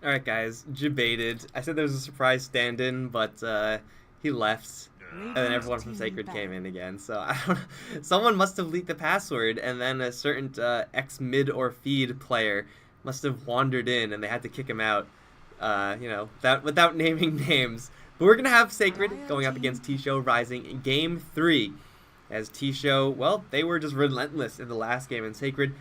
Alright guys, debated. I said there was a surprise stand-in, but he left. And then everyone from Sacred came in again. So I don't know. Someone must have leaked the password, and then a certain ex-mid or feed player must have wandered in, and they had to kick him out. Without naming names. But we're gonna have Sacred going up against Show.Rising in Game 3. As Show, well, they were just relentless in the last game, and Sacred,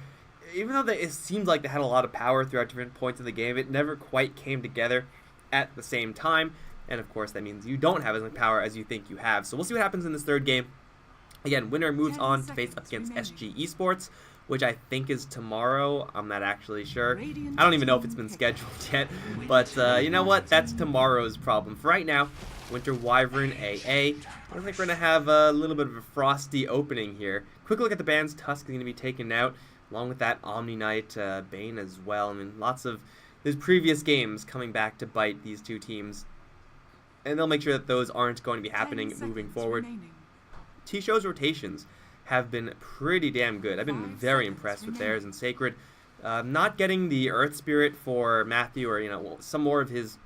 even though it seemed like they had a lot of power throughout different points of the game, it never quite came together at the same time. And of course, that means you don't have as much power as you think you have. So we'll see what happens in this third game. Again, winner moves on to face up against SG Esports, which I think is tomorrow. I'm not actually sure. I don't even know if it's been scheduled yet. But you know what? That's tomorrow's problem. For right now, Winter Wyvern AA. I think we're going to have a little bit of a frosty opening here. Quick look at the bans. Tusk is going to be taken out, along with that Omni Knight, Bane as well. I mean, lots of those previous games coming back to bite these two teams. And they'll make sure that those aren't going to be happening moving forward. Show's rotations have been pretty damn good. I've been very impressed with theirs, and Sacred not getting the Earth Spirit for Matthew, or some more of his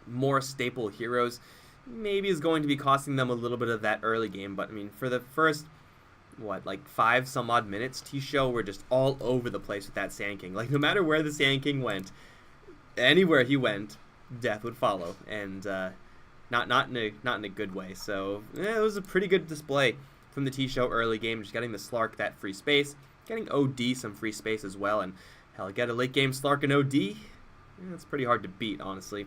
more staple heroes, maybe is going to be costing them a little bit of that early game. But I mean, for the first like 5 some odd minutes, Show were just all over the place with that Sand King. Like, no matter where the Sand King went, anywhere he went, death would follow, and not in a good way. So it was a pretty good display from the Show early game, just getting the Slark that free space, getting OD some free space as well, and hell, get a late game Slark and OD. It's pretty hard to beat, honestly.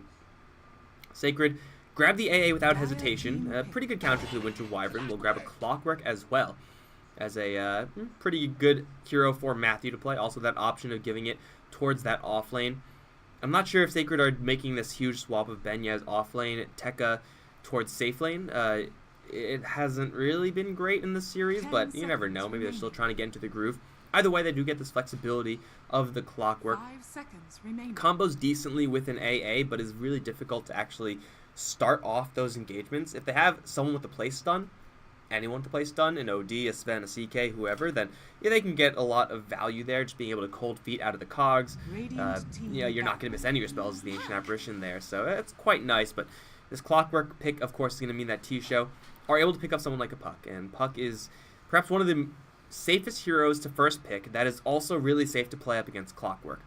Sacred grab the AA without hesitation. Pretty good counter to the Winter Wyvern. We'll grab a Clockwork as well as a pretty good hero for Matthew to play. Also that option of giving it towards that off lane. I'm not sure if Sacred are making this huge swap of Benyaz off lane, Tekka towards safe lane. It hasn't really been great in this series, but you never know. Maybe they're still trying to get into the groove. Either way, they do get this flexibility of the Clockwork. Combos decently with an AA, but is really difficult to actually start off those engagements. If they have someone with the play stun, anyone to play stun, an OD, a Sven, a CK, whoever, then yeah, they can get a lot of value there, just being able to cold feet out of the cogs. You're not going to miss any of your spells as the Ancient Apparition there, so it's quite nice. But this Clockwork pick, of course, is going to mean that Show are able to pick up someone like a Puck, and Puck is perhaps one of the safest heroes to first pick that is also really safe to play up against Clockwork.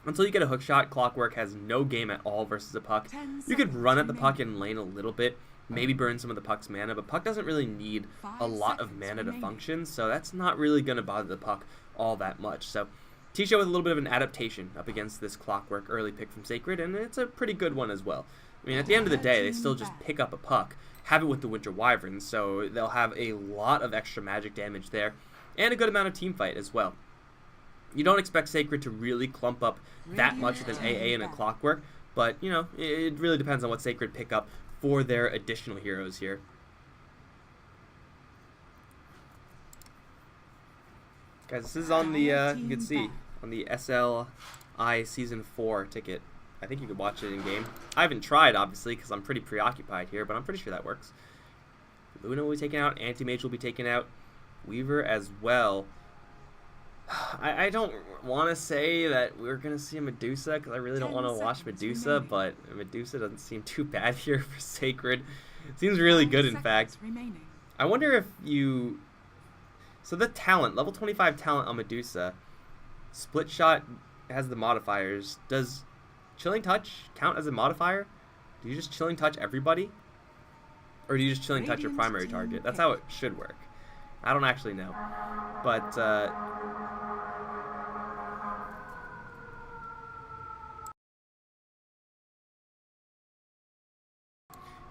Until you get a hookshot, Clockwork has no game at all versus a Puck. You could run at the Puck in lane a little bit, maybe burn some of the Puck's mana, but Puck doesn't really need a lot of mana to function, so that's not really going to bother the Puck all that much. So Show with a little bit of an adaptation up against this Clockwork early pick from Sacred, and it's a pretty good one as well. I mean, at the end of the day, they still just pick up a Puck, have it with the Winter Wyvern, so they'll have a lot of extra magic damage there, and a good amount of team fight as well. You don't expect Sacred to really clump up that much with an AA and a Clockwork, but, it really depends on what Sacred pick up for their additional heroes here. Guys, this is on the, you can see, on the SLI Season 4 ticket. I think you could watch it in-game. I haven't tried, obviously, because I'm pretty preoccupied here, but I'm pretty sure that works. Luna will be taken out. Anti-Mage will be taken out. Weaver as well. I don't want to say that we're going to see a Medusa, because I really don't want to watch Medusa, but Medusa doesn't seem too bad here for Sacred. It seems really good, in fact. I wonder if you... So the talent, level 25 talent on Medusa, Split Shot has the modifiers. Does Chilling Touch count as a modifier? Do you just Chilling Touch everybody? Or do you just Chilling Touch your primary target? That's how it should work. I don't actually know. But,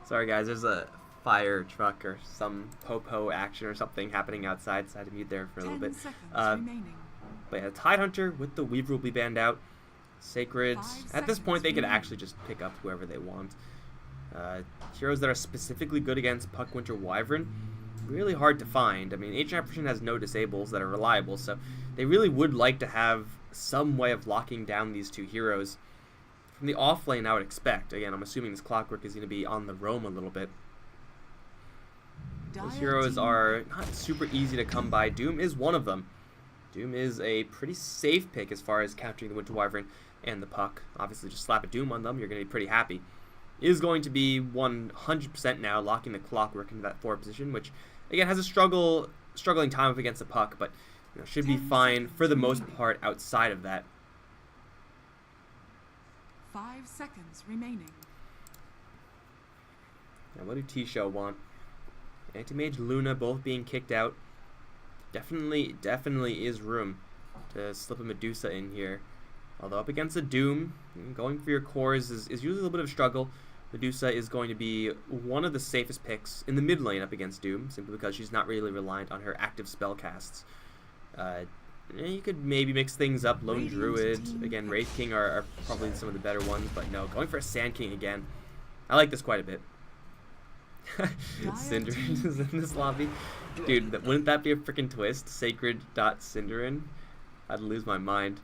sorry guys, there's a fire truck or some po-po action or something happening outside, so I had to mute there for a little bit. But yeah, Tidehunter with the Weaver will be banned out. Sacred, at this point they could actually just pick up whoever they want. Heroes that are specifically good against Puck, Winter Wyvern, really hard to find. I mean, Ancient Apparition has no disables that are reliable, so they really would like to have some way of locking down these two heroes. From the off lane, I would expect. Again, I'm assuming this Clockwork is going to be on the roam a little bit. Those heroes are not super easy to come by. Doom is one of them. Doom is a pretty safe pick as far as countering the Winter Wyvern and the puck. Obviously, just slap a Doom on them, you're going to be pretty happy. Is going to be 100% now, locking the Clockwork into that forward position, which, again, has a struggling time up against the puck, but should be fine for the most part outside of that. 5 seconds remaining. Now, what do T-Show want? Anti-Mage, Luna both being kicked out. Definitely is room to slip a Medusa in here. Although up against a Doom, going for your cores is usually a little bit of a struggle. Medusa is going to be one of the safest picks in the mid lane up against Doom, simply because she's not really reliant on her active spell casts. You could maybe mix things up. Lone Druid, again, Wraith King are probably some of the better ones, but no, going for a Sand King again. I like this quite a bit. Cinderin is in this lobby. Dude, wouldn't that be a freaking twist? Sacred.Cinderin? I'd lose my mind.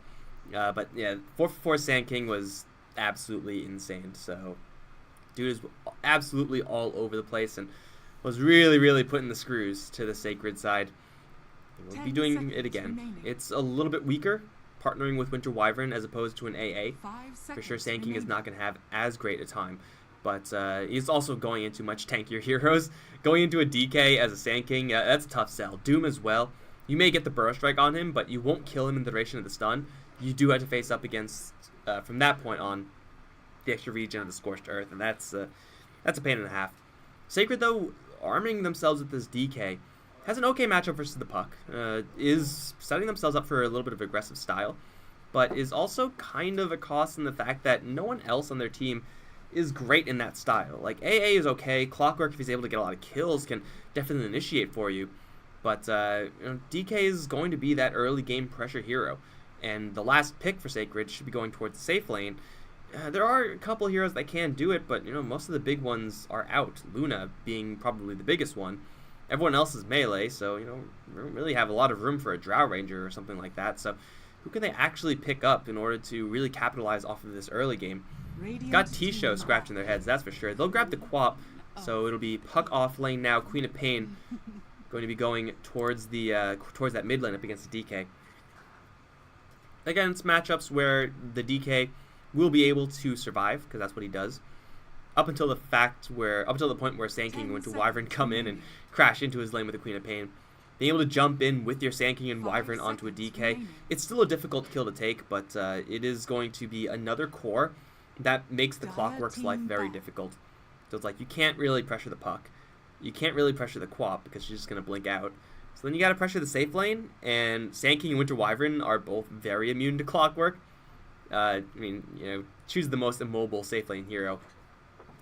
But yeah, 4/4 Sand King was absolutely insane. So, dude is absolutely all over the place and was really putting the screws to the Sacred side. We'll be doing it again. Remaining. It's a little bit weaker, partnering with Winter Wyvern as opposed to an AA. For sure, Sand King is not going to have as great a time. But he's also going into much tankier heroes. Going into a DK as a Sand King, that's a tough sell. Doom as well. You may get the Burrow Strike on him, but you won't kill him in the duration of the stun. You do have to face up against, from that point on, the extra regen of the Scorched Earth, and that's a pain and a half. Sacred, though, arming themselves with this DK, has an okay matchup versus the puck. Is setting themselves up for a little bit of aggressive style, but is also kind of a cost in the fact that no one else on their team is great in that style. Like, AA is okay. Clockwork, if he's able to get a lot of kills, can definitely initiate for you. But DK is going to be that early game pressure hero. And the last pick for Sacred should be going towards the safe lane. There are a couple heroes that can do it, but most of the big ones are out. Luna being probably the biggest one. Everyone else is melee, so we don't really have a lot of room for a Drow Ranger or something like that. So who can they actually pick up in order to really capitalize off of this early game? Got T-Show scratching their heads, that's for sure. They'll grab the Quap, so it'll be puck off lane now. Queen of Pain going to be going towards the towards that mid lane up against the DK. Against matchups where the DK will be able to survive, because that's what he does. Up until the point where Sand King and Winter Wyvern come in and crash into his lane with the Queen of Pain. Being able to jump in with your Sand King and Wyvern onto a DK, it's still a difficult kill to take, but it is going to be another core that makes the Clockwork's life very difficult. So it's like, you can't really pressure the puck. You can't really pressure the Quap because she's just going to blink out. So then you got to pressure the safe lane, and Sand King and Winter Wyvern are both very immune to Clockwork. Choose the most immobile safe lane hero.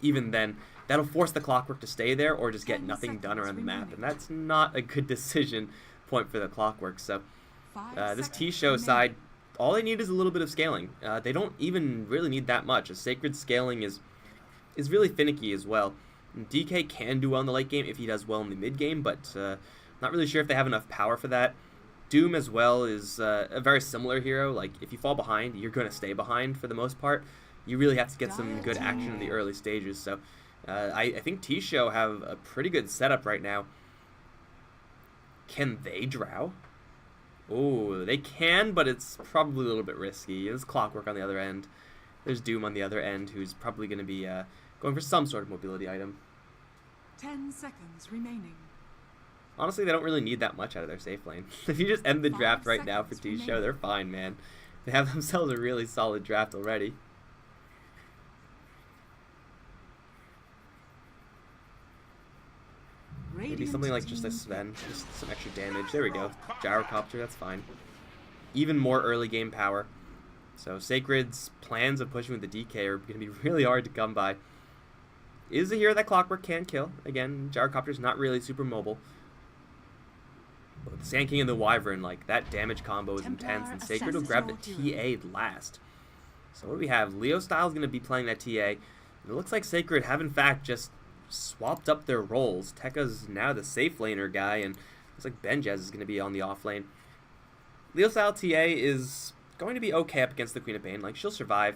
Even then, that'll force the Clockwork to stay there or just get nothing done around the map, and that's not a good decision point for the Clockwork. So this T-Show side, all they need is a little bit of scaling. They don't even really need that much. A Sacred scaling is really finicky as well. And DK can do well in the late game if he does well in the mid game, but not really sure if they have enough power for that. Doom as well is a very similar hero. Like, if you fall behind, you're going to stay behind for the most part. You really have to get some good action in the early stages. So I think T-Show have a pretty good setup right now. Can they drow? Oh, they can, but it's probably a little bit risky. There's Clockwork on the other end. There's Doom on the other end, who's probably going to be going for some sort of mobility item. 10 seconds remaining. Honestly, they don't really need that much out of their safe lane. If you just end the draft right now for T-Show, they're fine, man. They have themselves a really solid draft already. Maybe something like just a Sven, just some extra damage. There we go. Gyrocopter, that's fine. Even more early game power. So Sacred's plans of pushing with the DK are going to be really hard to come by. Is a hero that Clockwork can kill. Again, Gyrocopter's not really super mobile. But the Sand King and the Wyvern, like, that damage combo is intense, and Sacred will grab the TA last. So what do we have? Leo Style's going to be playing that TA. And it looks like Sacred have, in fact, just swapped up their roles. Tekka's now the safe laner guy, and looks like Benjaz is going to be on the off lane. Leo Style TA is going to be okay up against the Queen of Pain. Like, she'll survive.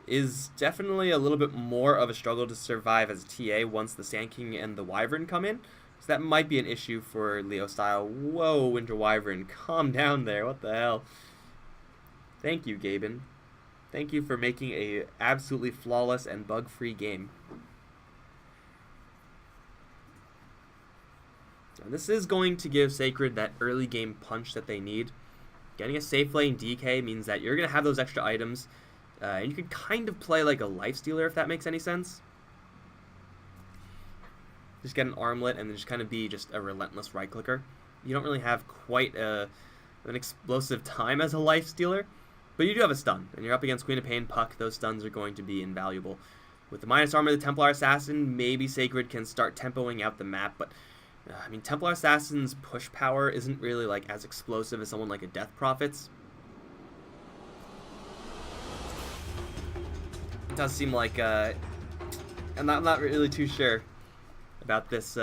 Is definitely a little bit more of a struggle to survive as a TA once the Sand King and the Wyvern come in. So that might be an issue for Leo Style. Whoa, Winter Wyvern, calm down there. What the hell? Thank you, Gaben. Thank you for making a absolutely flawless and bug-free game. And this is going to give Sacred that early game punch that they need. Getting a safe lane DK means that you're going to have those extra items. And you can kind of play like a lifestealer, if that makes any sense. Just get an armlet and then just kind of be just a relentless right clicker. You don't really have quite an explosive time as a lifestealer, but you do have a stun, and you're up against Queen of Pain, Puck. Those stuns are going to be invaluable. With the minus armor of the Templar Assassin, maybe Sacred can start tempoing out the map, but I mean, Templar Assassin's push power isn't really like as explosive as someone like a Death Prophet's. It does seem like I'm not really too sure about this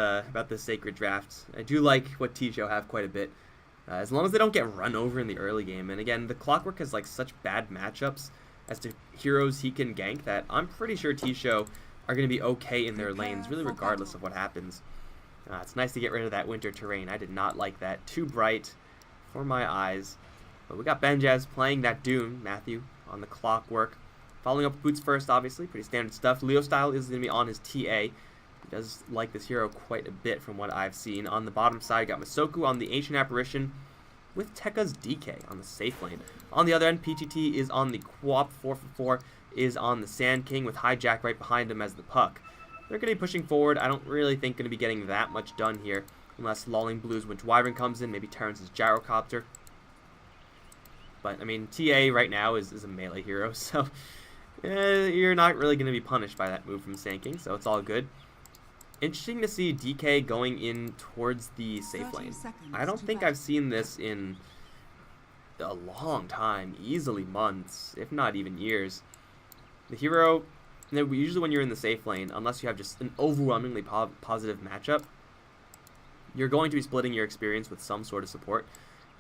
Sacred draft. I do like what T-Show have quite a bit, as long as they don't get run over in the early game. And again, the Clockwork has like such bad matchups as to heroes he can gank that I'm pretty sure T-Show are going to be okay in their lanes, really regardless of what happens. It's nice to get rid of that winter terrain. I did not like that. Too bright for my eyes. But we got Benjaz playing that Doom, Matthew, on the Clockwork. Following up with Boots first, obviously. Pretty standard stuff. Leo Style is going to be on his TA. He does like this hero quite a bit from what I've seen. On the bottom side, got Masoku on the Ancient Apparition with Tekka's DK on the safe lane. On the other end, PTT is on the Quap. 4for4 is on the Sand King with Hijack right behind him as the Puck. They're going to be pushing forward. I don't really think going to be getting that much done here unless Lolling Blue's Winter Wyvern comes in, maybe Terrence's Gyrocopter. But, I mean, TA right now is a melee hero, so you're not really going to be punished by that move from Sand King, so it's all good. Interesting to see DK going in towards the safe lane. I don't think I've seen this in a long time, easily months, if not even years. The hero, usually when you're in the safe lane, unless you have just an overwhelmingly positive matchup, you're going to be splitting your experience with some sort of support,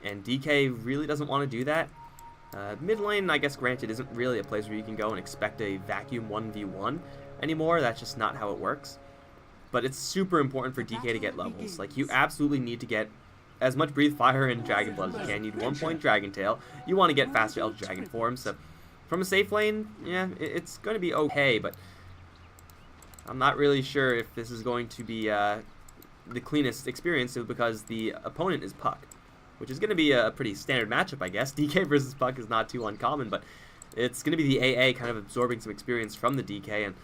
and DK really doesn't want to do that. Mid lane, I guess granted, isn't really a place where you can go and expect a vacuum 1v1 anymore. That's just not how it works. But it's super important for DK to get levels. Like, you absolutely need to get as much Breathe Fire and Dragon Blood as you can. You need 1 point Dragon Tail. You want to get faster Elder Dragon form. So from a safe lane, yeah, it's going to be okay, but I'm not really sure if this is going to be the cleanest experience because the opponent is Puck, which is going to be a pretty standard matchup, I guess. DK versus Puck is not too uncommon, but it's going to be the AA kind of absorbing some experience from the DK, and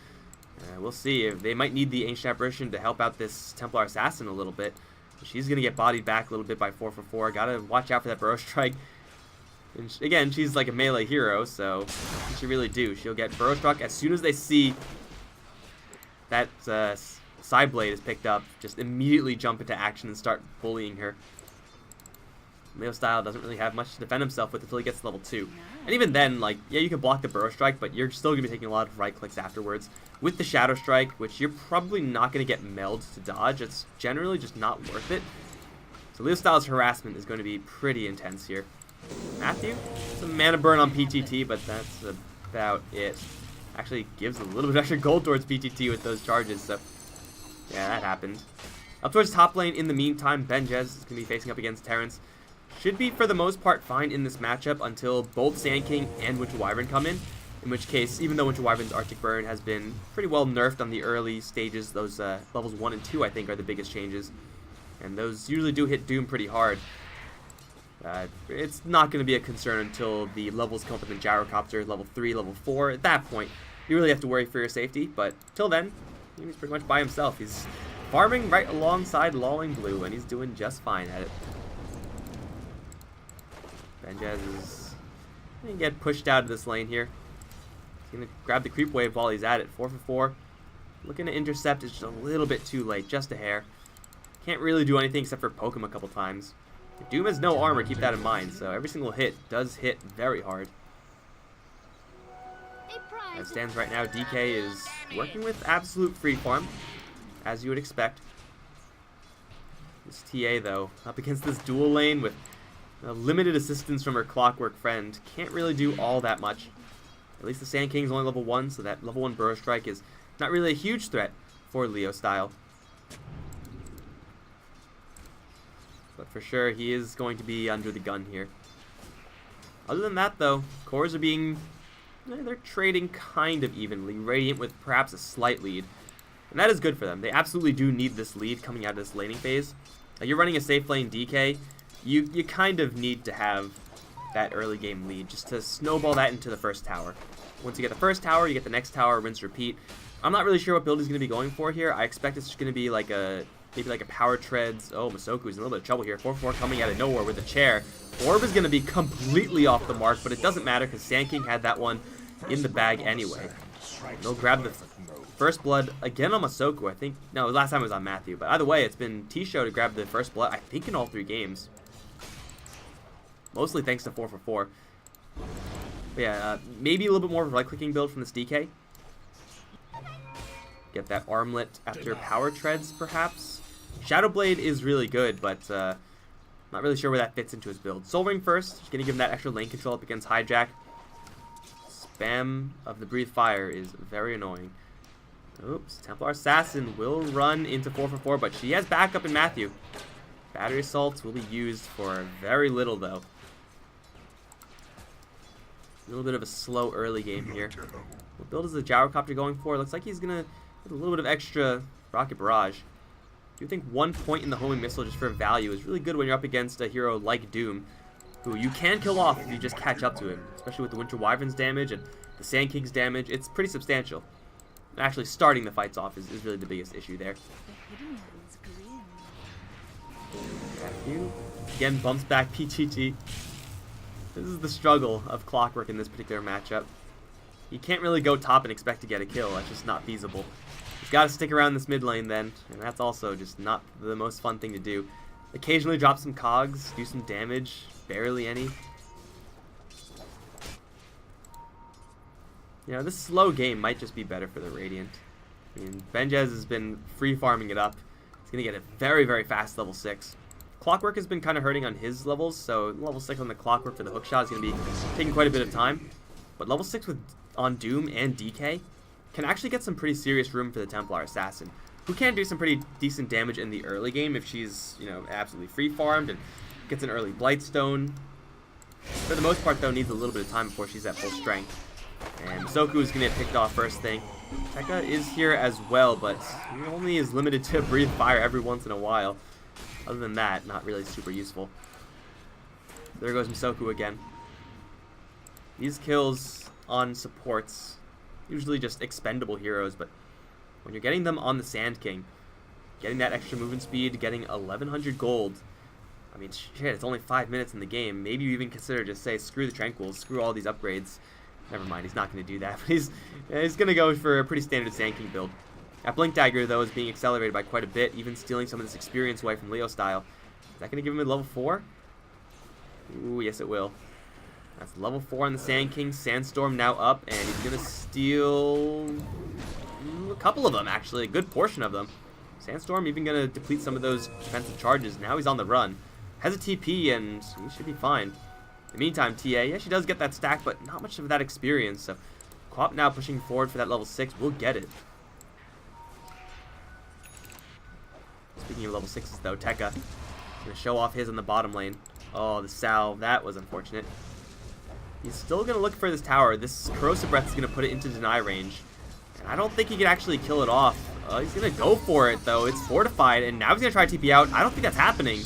we'll see. If they might need the Ancient Apparition to help out this Templar Assassin a little bit. She's going to get bodied back a little bit by 4for4. Gotta watch out for that Burrow Strike. And again, she's like a melee hero, so what can she really do? She'll get Burrow Struck as soon as they see that side blade is picked up. Just immediately jump into action and start bullying her. Leo Style doesn't really have much to defend himself with until he gets to level 2. And even then, like, yeah, you can block the Burrow Strike, but you're still going to be taking a lot of right clicks afterwards. With the Shadow Strike, which you're probably not going to get meld to dodge, it's generally just not worth it. So Leo Style's harassment is going to be pretty intense here. Matthew, some mana burn on PTT, but that's about it. Actually gives a little bit extra gold towards PTT with those charges, so yeah, that happened. Up towards top lane in the meantime, Benjaz is going to be facing up against Terrence. Should be, for the most part, fine in this matchup until both Sand King and Winter Wyvern come in which case, even though Winter Wyvern's Arctic Burn has been pretty well nerfed on the early stages, those levels 1 and 2, I think, are the biggest changes. And those usually do hit Doom pretty hard. It's not going to be a concern until the levels come up with the Gyrocopter, level 3, level 4. At that point, you really have to worry for your safety, but till then, he's pretty much by himself. He's farming right alongside Lolling Blue, and he's doing just fine at it. Benjaz is going to get pushed out of this lane here. He's going to grab the creep wave while he's at it. 4for4. Looking to intercept is just a little bit too late, just a hair. Can't really do anything except for poke him a couple times. Doom has no armor, keep that in mind, so every single hit does hit very hard. As it stands right now, DK is working with absolute free farm, as you would expect. This TA, though, up against this dual lane with limited assistance from her Clockwork friend, can't really do all that much. At least the Sand King's only level 1, so that level 1 Burrow Strike is not really a huge threat for Leo Style. But for sure, he is going to be under the gun here. Other than that, though, cores are being... they're trading kind of evenly. Radiant with perhaps a slight lead. And that is good for them. They absolutely do need this lead coming out of this laning phase. You're running a safe lane DK. You kind of need to have that early game lead just to snowball that into the first tower. Once you get the first tower, you get the next tower, rinse, repeat. I'm not really sure what build he's going to be going for here. I expect it's going to be like maybe like a power treads. Oh, Masoku's in a little bit of trouble here. 4-4 coming out of nowhere with a chair. Orb is going to be completely off the mark, but it doesn't matter because Sand King had that one in the bag anyway. They'll grab the first blood again on Masoku. I think, no, last time it was on Matthew. But either way, it's been T-Show to grab the first blood, I think, in all 3 games. Mostly thanks to 4-4. But yeah, maybe a little bit more of a right-clicking build from this DK. Get that armlet after power treads, perhaps. Shadowblade is really good, but not really sure where that fits into his build. Soul Ring first, just going to give him that extra lane control up against Hijack. Spam of the Breathe Fire is very annoying. Oops, Templar Assassin will run into 4-4, but she has backup in Matthew. Battery Assaults will be used for very little, though. A little bit of a slow early game here. What build is the Gyrocopter going for? Looks like he's going to get a little bit of extra Rocket Barrage. I do think 1 point in the homing missile just for value is really good when you're up against a hero like Doom, who you can kill off if you just catch up to him, especially with the Winter Wyvern's damage and the Sand King's damage. It's pretty substantial. And actually starting the fights off is really the biggest issue there. Matthew again bumps back PGG. This is the struggle of Clockwork in this particular matchup. You can't really go top and expect to get a kill. That's just not feasible. You've got to stick around this mid lane then, and that's also just not the most fun thing to do. Occasionally drop some cogs, do some damage, barely any. You know, this slow game might just be better for the Radiant. I mean, Benjez has been free farming it up. He's going to get a very, very fast level 6. Clockwork has been kind of hurting on his levels, so level 6 on the Clockwork for the hookshot is going to be taking quite a bit of time. But level 6 on Doom and DK can actually get some pretty serious room for the Templar Assassin, who can do some pretty decent damage in the early game if she's, you know, absolutely free farmed and gets an early Blightstone. For the most part, though, needs a little bit of time before she's at full strength. And Soku is going to get picked off first thing. Tekka is here as well, but he only is limited to Breathe Fire every once in a while. Other than that, not really super useful. There goes Misoku again. These kills on supports, usually just expendable heroes, but when you're getting them on the Sand King, getting that extra movement speed, getting 1100 gold, I mean, shit, it's only 5 minutes in the game. Maybe you even consider just say, screw the Tranquils, screw all these upgrades. Never mind, he's not going to do that, but he's going to go for a pretty standard Sand King build. That Blink Dagger, though, is being accelerated by quite a bit, even stealing some of this experience away from Leo style. Is that going to give him a level 4? Ooh, yes it will. That's level 4 on the Sand King. Sandstorm now up, and he's going to steal a couple of them, actually. A good portion of them. Sandstorm even going to deplete some of those defensive charges. Now he's on the run. Has a TP, and he should be fine. In the meantime, TA, yeah, she does get that stack, but not much of that experience. So, Quap now pushing forward for that level 6. We'll get it. Speaking of level 6s, though, Tekka going to show off his on the bottom lane. Oh, the salve. That was unfortunate. He's still going to look for this tower. This Corrosive Breath is going to put it into deny range. And I don't think he can actually kill it off. He's going to go for it, though. It's fortified, and now he's going to try to TP out. I don't think that's happening.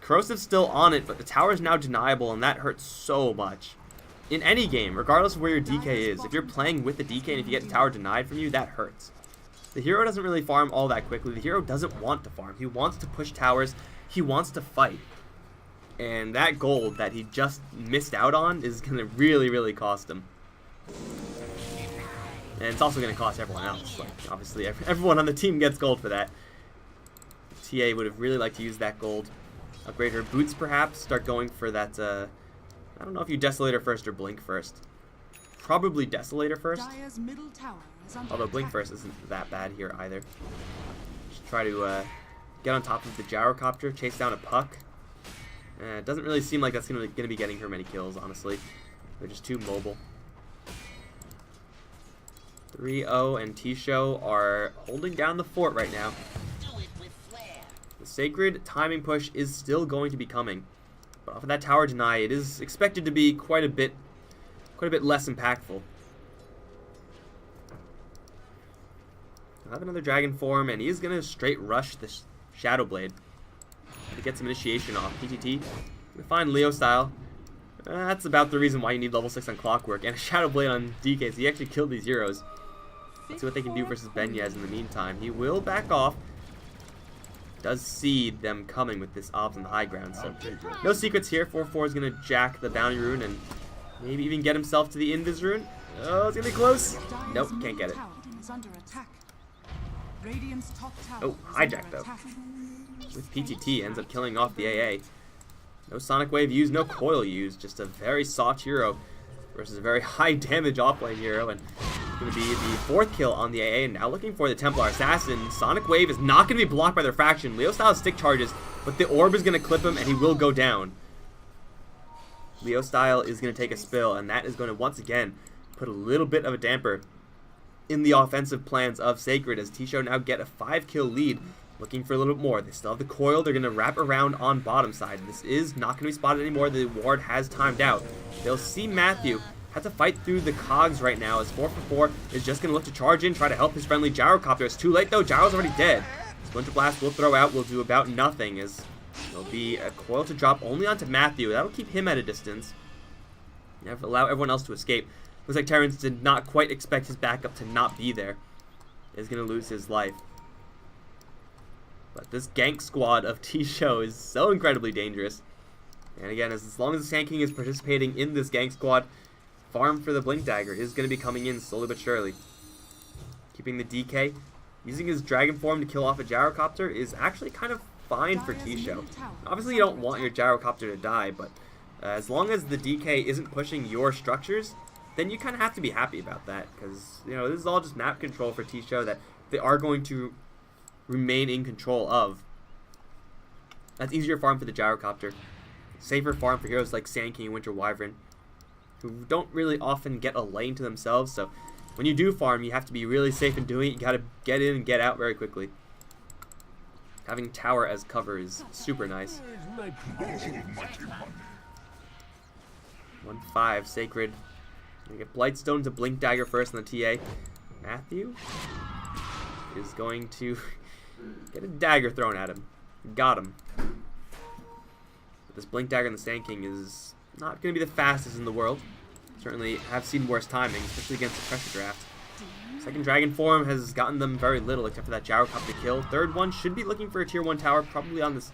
Corrosive's still on it, but the tower is now deniable, and that hurts so much. In any game, regardless of where your DK is, if you're playing with the DK and if you get the tower denied from you, that hurts. The hero doesn't really farm all that quickly. The hero doesn't want to farm. He wants to push towers. He wants to fight. And that gold that he just missed out on is going to really, really cost him. And it's also going to cost everyone else. Like, obviously, everyone on the team gets gold for that. TA would have really liked to use that gold. Upgrade her boots, perhaps. Start going for that, I don't know if you Desolator first or Blink first. Probably Desolator first. Although Blink first isn't that bad here either. Just try to get on top of the Gyrocopter, chase down a Puck. It doesn't really seem like that's going to be getting her many kills, honestly. They're just too mobile. 3-0 and T-Show are holding down the fort right now. The Sacred timing push is still going to be coming. But off of that tower deny, it is expected to be quite a bit less impactful. He'll have another dragon form, and he's going to straight rush this Shadow Blade to get some initiation off. PTT, gonna find Leo style. That's about the reason why you need level 6 on Clockwork and a Shadow Blade on DK, so he actually killed these heroes. Let's see what they can do versus Benyaz in the meantime. He will back off. Does see them coming with this Obs on the high ground, so no secrets here. 4-4 is going to jack the Bounty Rune and maybe even get himself to the Invis Rune. Oh, it's going to be close. Nope, can't get it. Oh, hijack though. With PTT, ends up killing off the AA. No Sonic Wave used, no Coil used, just a very soft hero versus a very high damage offlane hero, and it's going to be the 4th kill on the AA, and now looking for the Templar Assassin. Sonic Wave is not going to be blocked by their faction. Leo style stick charges, but the orb is going to clip him, and he will go down. Leo style is going to take a spill, and that is going to once again put a little bit of a damper in the offensive plans of Sacred, as T-Show now get a 5-kill lead. Looking for a little bit more. They still have the coil. They're going to wrap around on bottom side. This is not going to be spotted anymore. The ward has timed out. They'll see Matthew have to fight through the cogs right now, as 4-4 is just going to look to charge in, try to help his friendly Gyrocopter. It's too late though. Gyro's already dead. Splinter Blast will throw out, will do about nothing, as there'll be a coil to drop only onto Matthew. That'll keep him at a distance. Allow everyone else to escape. Looks like Terrence did not quite expect his backup to not be there. He's going to lose his life. But this gank squad of T-Show is so incredibly dangerous. And again, as long as the Sand King is participating in this gank squad, farm for the Blink Dagger is going to be coming in slowly but surely. Keeping the DK, using his Dragon form to kill off a Gyrocopter is actually kind of fine for T-Show. Obviously you don't want your Gyrocopter to die, but as long as the DK isn't pushing your structures, then you kind of have to be happy about that. Because, you know, this is all just map control for T-Show that they are going to remain in control of. That's easier farm for the Gyrocopter. Safer farm for heroes like Sand King and Winter Wyvern, who don't really often get a lane to themselves, so when you do farm, you have to be really safe in doing it. You gotta get in and get out very quickly. Having tower as cover is super nice. 1-5, Sacred. Gonna get Blightstone to Blink Dagger first on the TA. Matthew is going to get a dagger thrown at him. Got him. But this Blink Dagger in the Sand King is not going to be the fastest in the world. Certainly have seen worse timing, especially against the pressure draft. Second Dragon form has gotten them very little, except for that Gyrocopter kill. Third one should be looking for a tier 1 tower, probably on this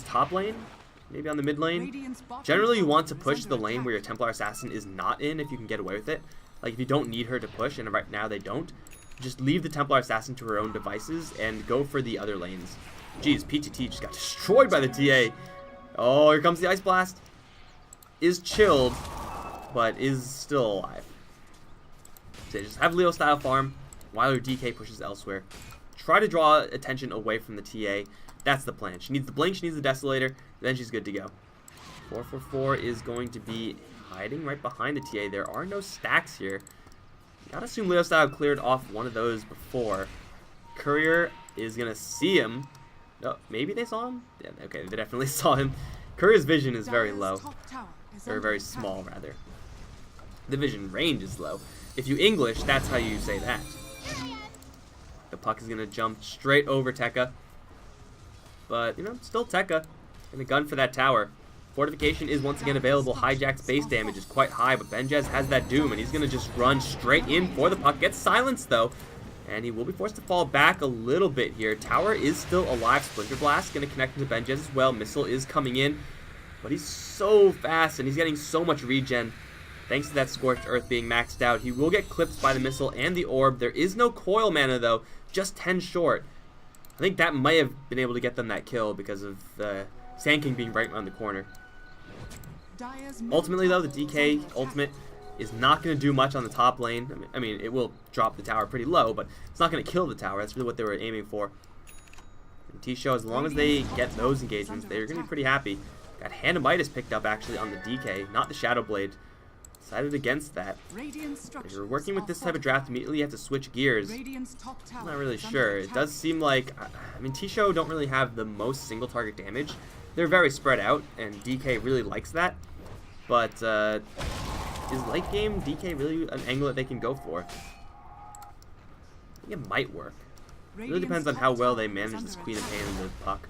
top lane, maybe on the mid lane. Generally, you want to push the lane where your Templar Assassin is not in if you can get away with it. Like, if you don't need her to push, and right now they don't, just leave the Templar Assassin to her own devices and go for the other lanes. Jeez, PTT just got destroyed by the TA. Oh, here comes the Ice Blast. Is chilled, but is still alive. So just have Leo style farm while your DK pushes elsewhere. Try to draw attention away from the TA. That's the plan. She needs the Blink, she needs the Desolator, then she's good to go. 4-4 is going to be hiding right behind the TA. There are no stacks here. Gotta assume Leo style cleared off one of those before. Courier is gonna see him. No, maybe they saw him? Yeah, okay, they definitely saw him. Courier's vision is very low. Or very small, rather. The vision range is low. If you English, that's how you say that. The puck is gonna jump straight over Tekka. But, you know, still Tekka. And a gun for that tower. Fortification is once again available. Hijack's base damage is quite high, but Benjaz has that Doom, and he's going to just run straight in for the puck. Gets silenced, though, and he will be forced to fall back a little bit here. Tower is still alive. Splinter Blast going to connect into Benjaz as well. Missile is coming in, but he's so fast, and he's getting so much regen. Thanks to that Scorched Earth being maxed out. He will get clipped by the missile and the orb. There is no coil mana, though. Just 10 short. I think that might have been able to get them that kill because of Sand King being right around the corner. Ultimately, though, the DK ultimate is not going to do much on the top lane. I mean, it will drop the tower pretty low, but it's not going to kill the tower. That's really what they were aiming for. And T-Show, as long as they get those engagements, they're going to be pretty happy. Got Hand of Midas picked up, actually, on the DK, not the Shadow Blade. decided against that. If you're working with this type of draft, immediately you have to switch gears. I'm not really sure. It does seem like, I mean, T-Show don't really have the most single target damage. They're very spread out, and DK really likes that. But is late game DK really an angle that they can go for? I think it might work. It really depends on how well they manage this Queen of Pain and the puck.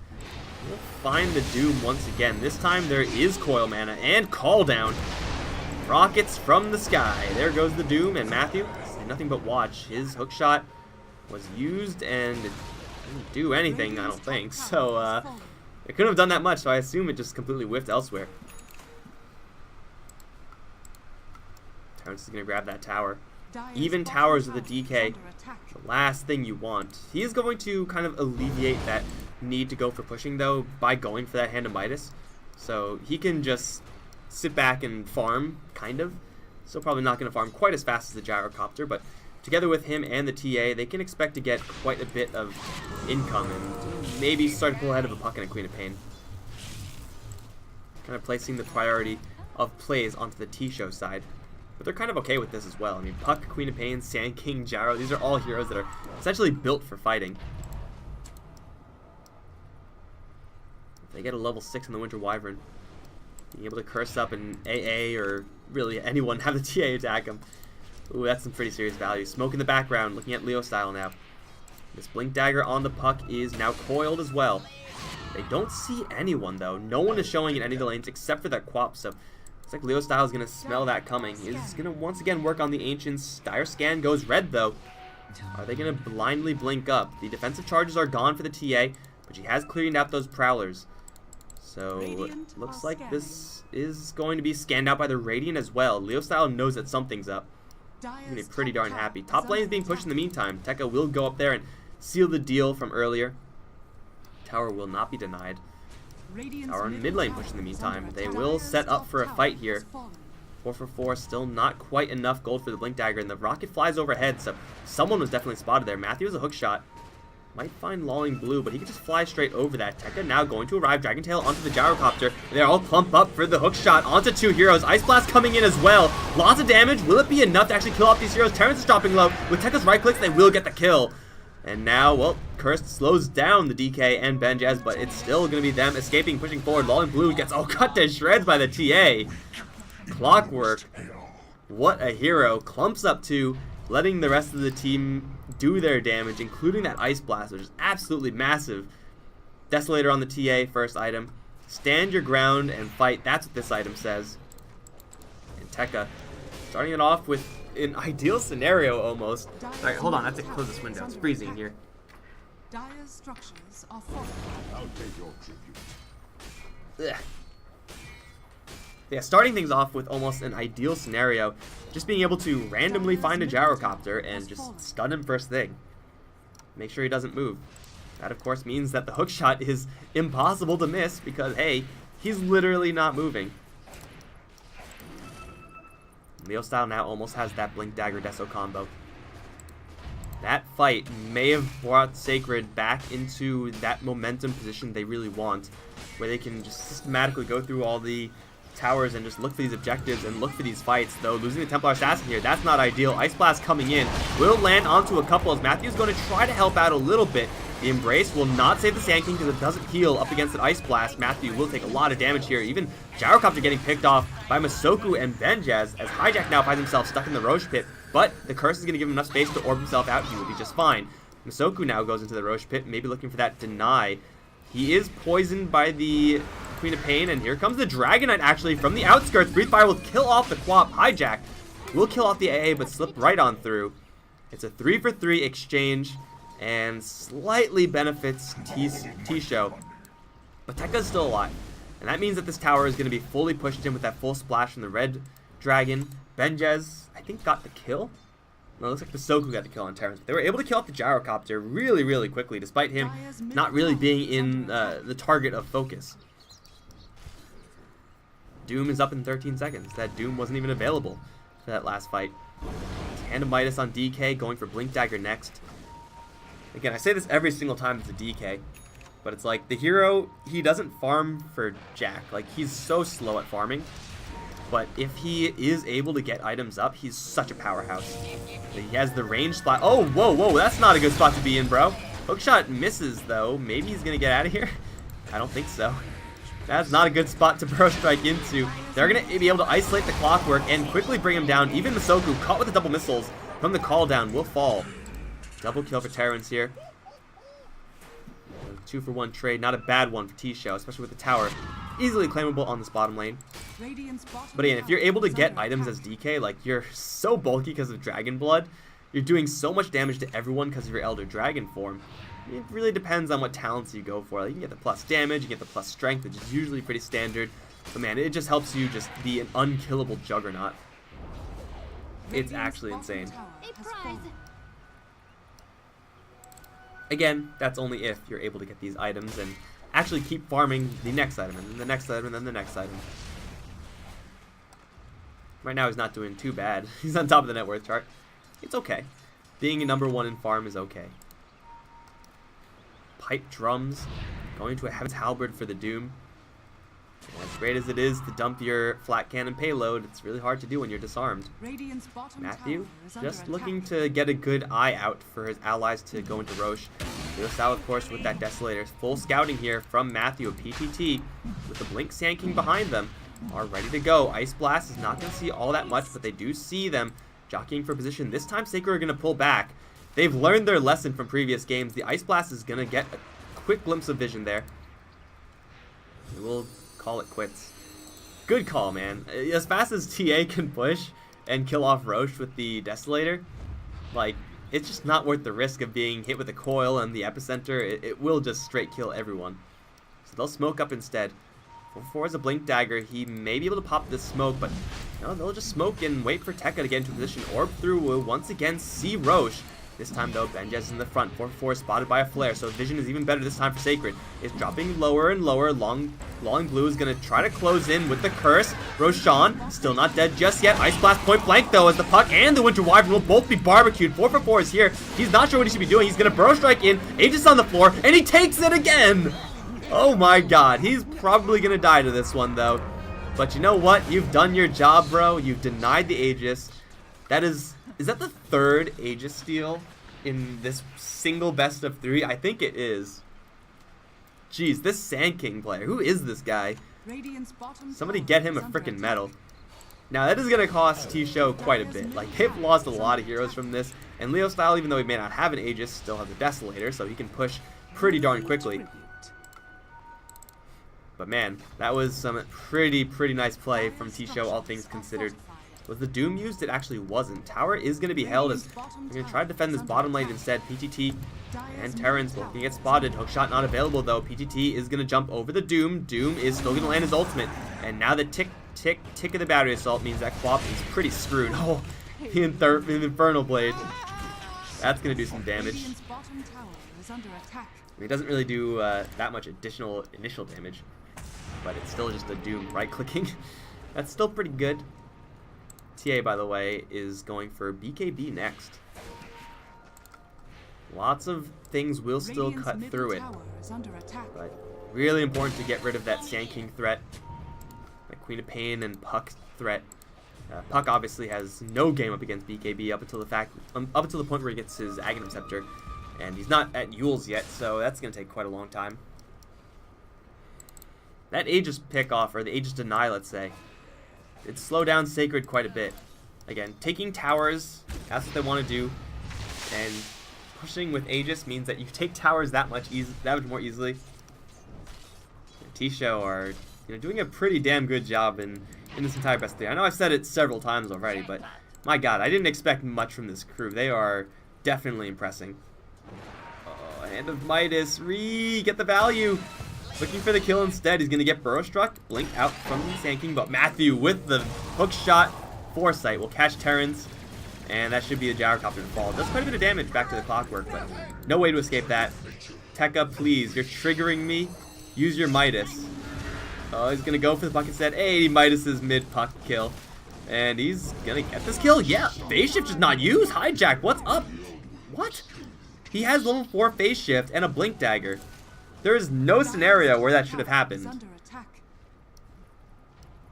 We'll find the Doom once again. This time there is Coil Mana and Call Down. Rockets from the sky. There goes the Doom, and Matthew, nothing but watch. His hook shot was used and it didn't do anything, I don't think. So it couldn't have done that much, so I assume it just completely whiffed elsewhere. Terrence is going to grab that tower. Even towers with a DK, the last thing you want. He is going to kind of alleviate that need to go for pushing, though, by going for that Hand of Midas. So he can just sit back and farm, kind of. Still probably not going to farm quite as fast as the Gyrocopter, but together with him and the TA, they can expect to get quite a bit of income and maybe start to pull ahead of a puck and a Queen of Pain. Kind of placing the priority of plays onto the T-Show side. But they're kind of okay with this as well. I mean, Puck, Queen of Pain, Sand King, Gyro, these are all heroes that are essentially built for fighting. If they get a level 6 in the Winter Wyvern, being able to curse up an AA or really anyone have the TA attack them. Ooh, that's some pretty serious value. Smoke in the background, looking at Leo style now. This Blink Dagger on the Puck is now coiled as well. They don't see anyone though. No one is showing in any of the lanes except for that Quap, so looks like Leo style is going to smell that coming. He's going to once again work on the Ancients. Dire Scan goes red though. Are they going to blindly blink up? The defensive charges are gone for the TA, but she has cleared out those Prowlers. So looks like this is going to be scanned out by the Radiant as well. Leo style knows that something's up. He's going to be pretty darn happy. Top lane is being pushed in the meantime. Tekka will go up there and seal the deal from earlier. Tower will not be denied. Tower in mid lane push in the meantime. They will set up for a fight here. 4 for 4, still not quite enough gold for the Blink Dagger, and the rocket flies overhead, so someone was definitely spotted there. Matthew has a hook shot. Might find Lolling Blue, but he can just fly straight over that. Tekka now going to arrive. Dragon Tail onto the Gyrocopter. They all clump up for the hook shot onto 2 heroes. Ice Blast coming in as well. Lots of damage. Will it be enough to actually kill off these heroes? Terrence is dropping low. With Tekka's right clicks, they will get the kill. And now, well, Cursed slows down the DK and Benjaz, but it's still going to be them escaping, pushing forward. Lolling Blue gets all cut to shreds by the TA. Clockwork. What a hero. Clumps up 2, letting the rest of the team do their damage, including that Ice Blast, which is absolutely massive. Desolator on the TA, first item. Stand your ground and fight. That's what this item says. And Tekka starting it off with an ideal scenario almost. Alright, hold on. I have to close this window. It's freezing in here. Dire's structures are falling. I'll take your tribute. Ugh. Yeah, starting things off with almost an ideal scenario. Just being able to randomly find a Gyrocopter and just stun him first thing. Make sure he doesn't move. That, of course, means that the hook shot is impossible to miss because, hey, he's literally not moving. Leo style now almost has that Blink Dagger Deso combo. That fight may have brought Sacred back into that momentum position they really want, where they can just systematically go through all the towers and just look for these objectives and look for these fights. Though losing the Templar Assassin here, that's not ideal. Ice Blast coming in will land onto a couple as Matthew's going to try to help out a little bit. The Embrace will not save the Sand King because it doesn't heal up against an Ice Blast. Matthew will take a lot of damage here. Even Gyrocopter getting picked off by Masoku and Benjaz as Hijack now finds himself stuck in the Roche Pit. But the Curse is going to give him enough space to orb himself out. He will be just fine. Masoku now goes into the Roche Pit, maybe looking for that deny. He is poisoned by the Queen of Pain, and here comes the Dragon Knight actually from the outskirts. Breathe Fire will kill off the Quap. Hijack will kill off the AA, but slip right on through. It's a 3 for 3 exchange, and slightly benefits T-Show. But Tekka's still alive, and that means that this tower is going to be fully pushed in with that full splash from the Red Dragon. Benjaz, I think, got the kill. No, it looks like Masoku got the kill on Terrence. They were able to kill off the Gyrocopter really, really quickly, despite him not really being in the target of focus. Doom is up in 13 seconds. That Doom wasn't even available for that last fight. Hand of Midas on DK, going for Blink Dagger next. Again, I say this every single time it's a DK, but it's like the hero, he doesn't farm for Jack. Like, he's so slow at farming. But if he is able to get items up, he's such a powerhouse. He has the range spot. Oh, whoa, whoa, that's not a good spot to be in, bro. Hookshot misses, though. Maybe he's going to get out of here? I don't think so. That's not a good spot to burrow strike into. They're going to be able to isolate the clockwork and quickly bring him down. Even Masoku, caught with the double missiles from the call down, will fall. Double kill for Terrence here. 2-for-1 trade, not a bad one for T-Show, especially with the tower. Easily claimable on this bottom lane. But again, if you're able to get items as DK, like you're so bulky because of Dragon Blood, you're doing so much damage to everyone because of your Elder Dragon form. It really depends on what talents you go for. Like, you can get the plus damage, you get the plus strength, which is usually pretty standard. But man, it just helps you just be an unkillable juggernaut. It's actually insane. Again, that's only if you're able to get these items and actually keep farming the next item, and then the next item, and then the next item. Right now he's not doing too bad. He's on top of the net worth chart. It's okay. Being a #1 in farm is okay. Pipe drums. Going to a Heaven's Halberd for the Doom. And as great as it is to dump your flat cannon payload, it's really hard to do when you're disarmed. Matthew, just looking to get a good eye out for his allies to go into Roche. Goes out, of course, with that Desolator. Full scouting here from Matthew of PTT, with the Blink Sand King behind them, are ready to go. Ice Blast is not going to see all that much, but they do see them jockeying for position. This time, Sacred are going to pull back. They've learned their lesson from previous games. The Ice Blast is going to get a quick glimpse of vision there. We'll call it quits. Good call, man. As fast as TA can push and kill off Roche with the Desolator, like, it's just not worth the risk of being hit with a coil and the epicenter. It will just straight kill everyone. So they'll smoke up instead. 4-4 is a Blink Dagger. He may be able to pop this smoke, but no, they'll just smoke and wait for Tekka to get into position. Orb through will once again see Roche. This time, though, Benjez is in the front. 4-4 is spotted by a flare, so vision is even better this time for Sacred. It's dropping lower and lower. Long Blue is going to try to close in with the curse. Roshan, still not dead just yet. Ice Blast point blank, though, as the Puck and the Winter Wyvern will both be barbecued. 4-4 is here. He's not sure what he should be doing. He's going to burrow strike in. Aegis on the floor, and he takes it again! Oh my god. He's probably going to die to this one, though. But you know what? You've done your job, bro. You've denied the Aegis. That is that the third Aegis steal in this single best of 3? I think it is. Jeez, this Sand King player. Who is this guy? Somebody get him a freaking medal. Now, that is going to cost T-Show quite a bit. Like, they've lost a lot of heroes from this. And Leo Style, even though he may not have an Aegis, still has a Desolator, so he can push pretty darn quickly. But man, that was some pretty nice play from T-Show, all things considered. Was the Doom used? It actually wasn't. Tower is going to be held as they're going to try to defend this bottom lane instead. PTT and Terrence looking to get spotted. Hookshot not available, though. PTT is going to jump over the Doom. Doom is still going to land his ultimate. And now the tick of the battery assault means that Quap is pretty screwed. Oh, the Infernal Blade. That's going to do some damage. It doesn't really do that much additional initial damage, but it's still just a Doom right-clicking. That's still pretty good. TA, by the way, is going for BKB next. Lots of things will still cut through it, but really important to get rid of that Sand King threat, that Queen of Pain and Puck threat. Puck obviously has no game up against BKB up until the point where he gets his Aghanim Scepter, and he's not at Yule's yet, so that's going to take quite a long time. That Aegis pick off, or the Aegis deny, let's say, it slowed down Sacred quite a bit. Again, taking towers, that's what they want to do, and pushing with Aegis means that you take towers that much more easily. T-Show are doing a pretty damn good job in this entire best 3. I know I've said it several times already, but my god, I didn't expect much from this crew. They are definitely impressing. Oh, Hand of Midas, get the value. Looking for the kill instead. He's going to get Burrow Struck. Blink out from the Sand King, but Matthew with the hook shot foresight will catch Terrence, and that should be a Gyrocopter to fall. Does quite a bit of damage back to the Clockwork, but no way to escape that. Tekka, please. You're triggering me. Use your Midas. Oh, he's going to go for the puck instead. Hey, Midas's mid-puck kill. And he's going to get this kill. Yeah, phase shift is not used. Hijack, what's up? What? He has level 4 phase shift and a Blink Dagger. There is no scenario where that should have happened.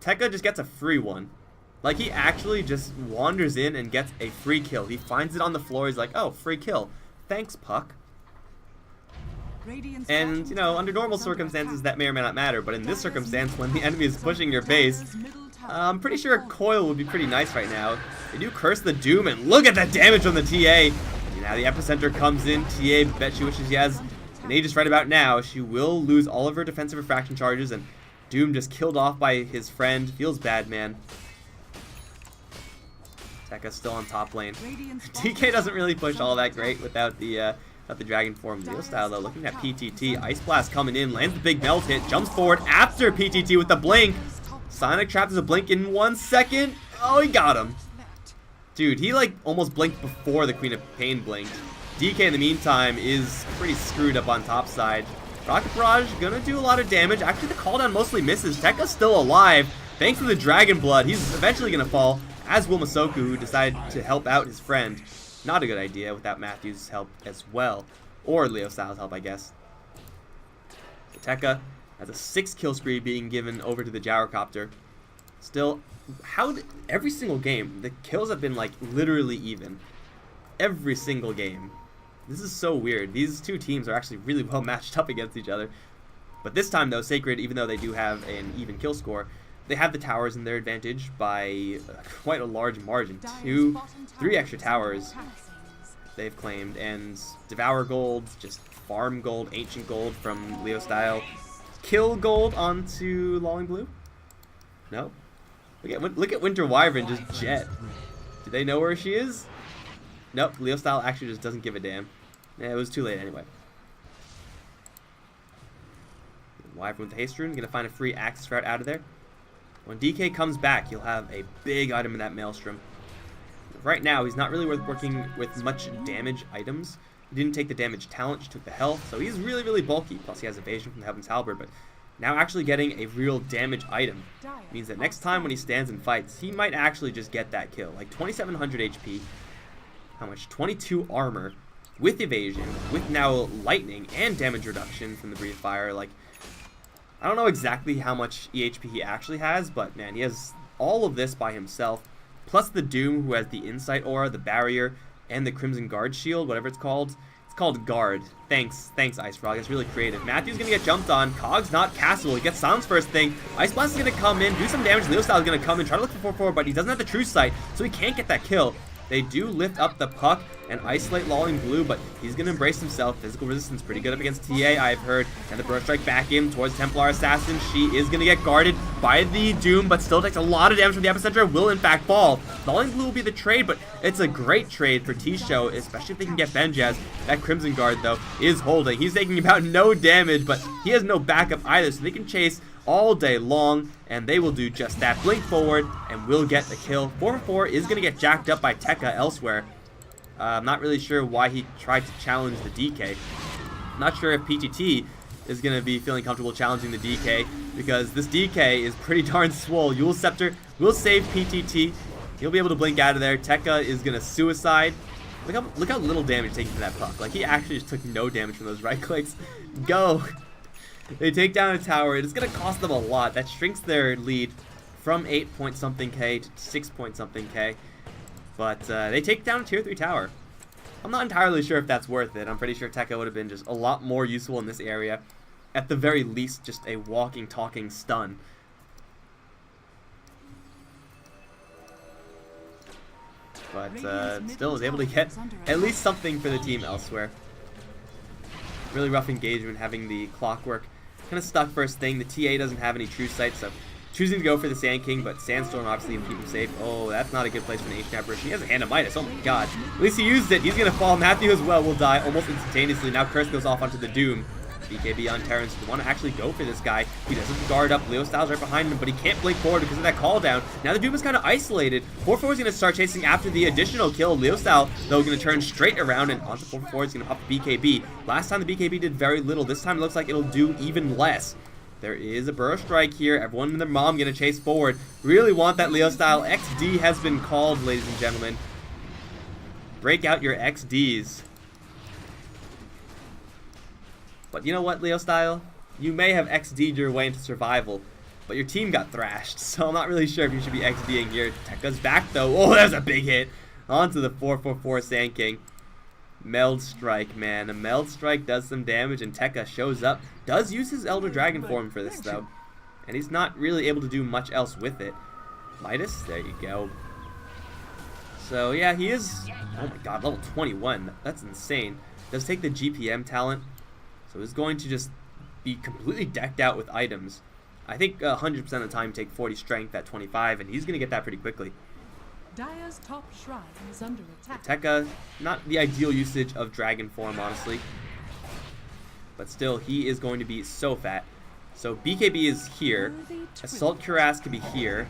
Tekka just gets a free one. Like, he actually just wanders in and gets a free kill. He finds it on the floor. He's like, oh, free kill. Thanks, Puck. And, you know, under normal circumstances, that may or may not matter. But in this circumstance, when the enemy is pushing your base, I'm pretty sure a coil would be pretty nice right now. They do curse the Doom, and look at that damage on the TA. Now the epicenter comes in. TA, bet she wishes she has an Aegis right about now. She will lose all of her defensive refraction charges, and Doom just killed off by his friend. Feels bad, man. Tekka's still on top lane. TK doesn't really push all that great without the Dragon form. Leo style though, looking at PTT. Ice Blast coming in, lands the big melt hit, jumps forward after PTT with the blink. Sonic Trap does a blink in 1 second. Oh, he got him. Dude, he like almost blinked before the Queen of Pain blinked. DK in the meantime is pretty screwed up on top side. Rocket Barrage gonna do a lot of damage. Actually, the cooldown mostly misses. Tekka's still alive. Thanks to the Dragon Blood, he's eventually gonna fall, as will Masoku, who decided to help out his friend. Not a good idea without Matthew's help as well. Or Leo Styles' help, I guess. So Tekka has a 6 kill spree being given over to the Gyrocopter. Still, every single game, the kills have been like literally even. Every single game. This is so weird. These two teams are actually really well matched up against each other. But this time though, Sacred, even though they do have an even kill score, they have the towers in their advantage by quite a large margin. 3 extra towers they've claimed, and Devour Gold, just farm gold, ancient gold from Leo style. Kill gold onto Lolling Blue? No. Look at Winter Wyvern just jet. Do they know where she is? Nope, Leo style actually just doesn't give a damn. Yeah, it was too late anyway. Wyvern with the haste rune, gonna find a free access route out of there. When DK comes back, he'll have a big item in that Maelstrom. Right now, he's not really working with much damage items. He didn't take the damage talent, just took the health, so he's really, really bulky. Plus, he has evasion from the Heaven's Halberd, but now actually getting a real damage item means that next time when he stands and fights, he might actually just get that kill. Like 2,700 HP, how much? 22 armor, with evasion, with now lightning and damage reduction from the Breathe Fire. Like, I don't know exactly how much EHP he actually has, but man, he has all of this by himself. Plus the Doom, who has the Insight Aura, the Barrier, and the Crimson Guard Shield, whatever it's called. It's called Guard. Thanks Ice Frog. It's really creative. Matthew's gonna get jumped on. Cog's not castable. He gets Silence first thing. Ice Blast is gonna come in, do some damage. Leo Style is gonna come in, try to look for 4-4, but he doesn't have the True Sight, so he can't get that kill. They do lift up the Puck and isolate Lolling Blue, but he's going to embrace himself. Physical resistance pretty good up against TA, I've heard. And the Burst Strike back in towards Templar Assassin. She is going to get guarded by the Doom, but still takes a lot of damage from the epicenter. Will in fact fall. Lolling Blue will be the trade, but it's a great trade for T-Show, especially if they can get Benjaz. That Crimson Guard, though, is holding. He's taking about no damage, but he has no backup either, so they can chase all day long, and they will do just that. Blink forward, and will get the kill. 4-4 is going to get jacked up by Tekka elsewhere. I'm not really sure why he tried to challenge the DK. I'm not sure if PTT is going to be feeling comfortable challenging the DK, because this DK is pretty darn swole. Yule Scepter will save PTT. He'll be able to blink out of there. Tekka is going to suicide. Look how little damage taken from that Puck. Like, he actually just took no damage from those right clicks. Go! They take down a tower. It's going to cost them a lot. That shrinks their lead from 8-point-something K to 6-point-something K. But they take down a tier 3 tower. I'm not entirely sure if that's worth it. I'm pretty sure Tekka would have been just a lot more useful in this area. At the very least, just a walking, talking stun. But still is able to get at least something for the team elsewhere. Really rough engagement having the clockwork. Kind of stuck first thing. The TA doesn't have any true sight, so choosing to go for the Sand King, but Sandstorm obviously will keep him safe. Oh, that's not a good place for an Ancient Apparition. He has a Hand of Midas. Oh my god. At least he used it. He's going to fall. Matthew as well will die almost instantaneously. Now Curse goes off onto the Doom. BKB on Terrence. You want to actually go for this guy. He doesn't guard up. Leo Styles right behind him, but he can't blink forward because of that call down. Now the Doom is kind of isolated. 4-4 is going to start chasing after the additional kill. Leo Style, though, going to turn straight around, and onto 4-4 is going to hop the BKB. Last time the BKB did very little. This time it looks like it'll do even less. There is a Burrow Strike here. Everyone and their mom going to chase forward. Really want that Leo Style. XD has been called, ladies and gentlemen. Break out your XDs. But you know what, Leo Style? You may have XD'd your way into survival, but your team got thrashed, so I'm not really sure if you should be XDing here. Tekka's back though. Oh, that was a big hit. Onto the 444 Sand King. Meld Strike, man. A Meld Strike does some damage, and Tekka shows up. Does use his Elder Dragon form for this, though. And he's not really able to do much else with it. Midas, there you go. So, yeah, he is, oh my god, level 21. That's insane. Does take the GPM talent, so he's going to just be completely decked out with items. I think 100% of the time take 40 strength at 25, and he's going to get that pretty quickly. Dire's top shrine is under attack. Tekka, not the ideal usage of dragon form, honestly. But still, he is going to be so fat. So BKB is here. Assault Cuirass could be here.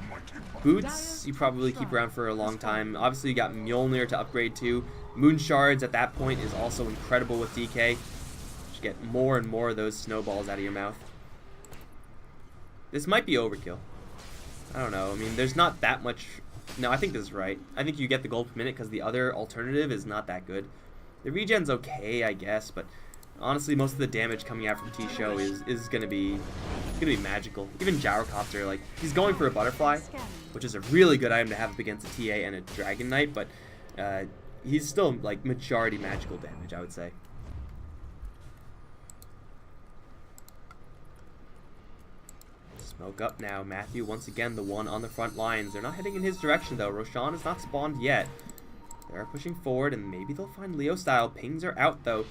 Boots, you probably keep around for a long time. Obviously, you got Mjolnir to upgrade to. Moon Shards at that point is also incredible with DK. Just get more and more of those snowballs out of your mouth. This might be overkill. I don't know. I mean, there's not that much. No, I think this is right. I think you get the gold per minute because the other alternative is not that good. The regen's okay, I guess, but honestly, most of the damage coming out from T-Show is gonna be magical. Even Gyrocopter, like, he's going for a butterfly, which is a really good item to have up against a TA and a Dragon Knight, but he's still like majority magical damage, I would say. Smoke up now. Matthew, once again, the one on the front lines. They're not heading in his direction, though. Roshan is not spawned yet. They're pushing forward, and maybe they'll find Leo style. Pings are out, though.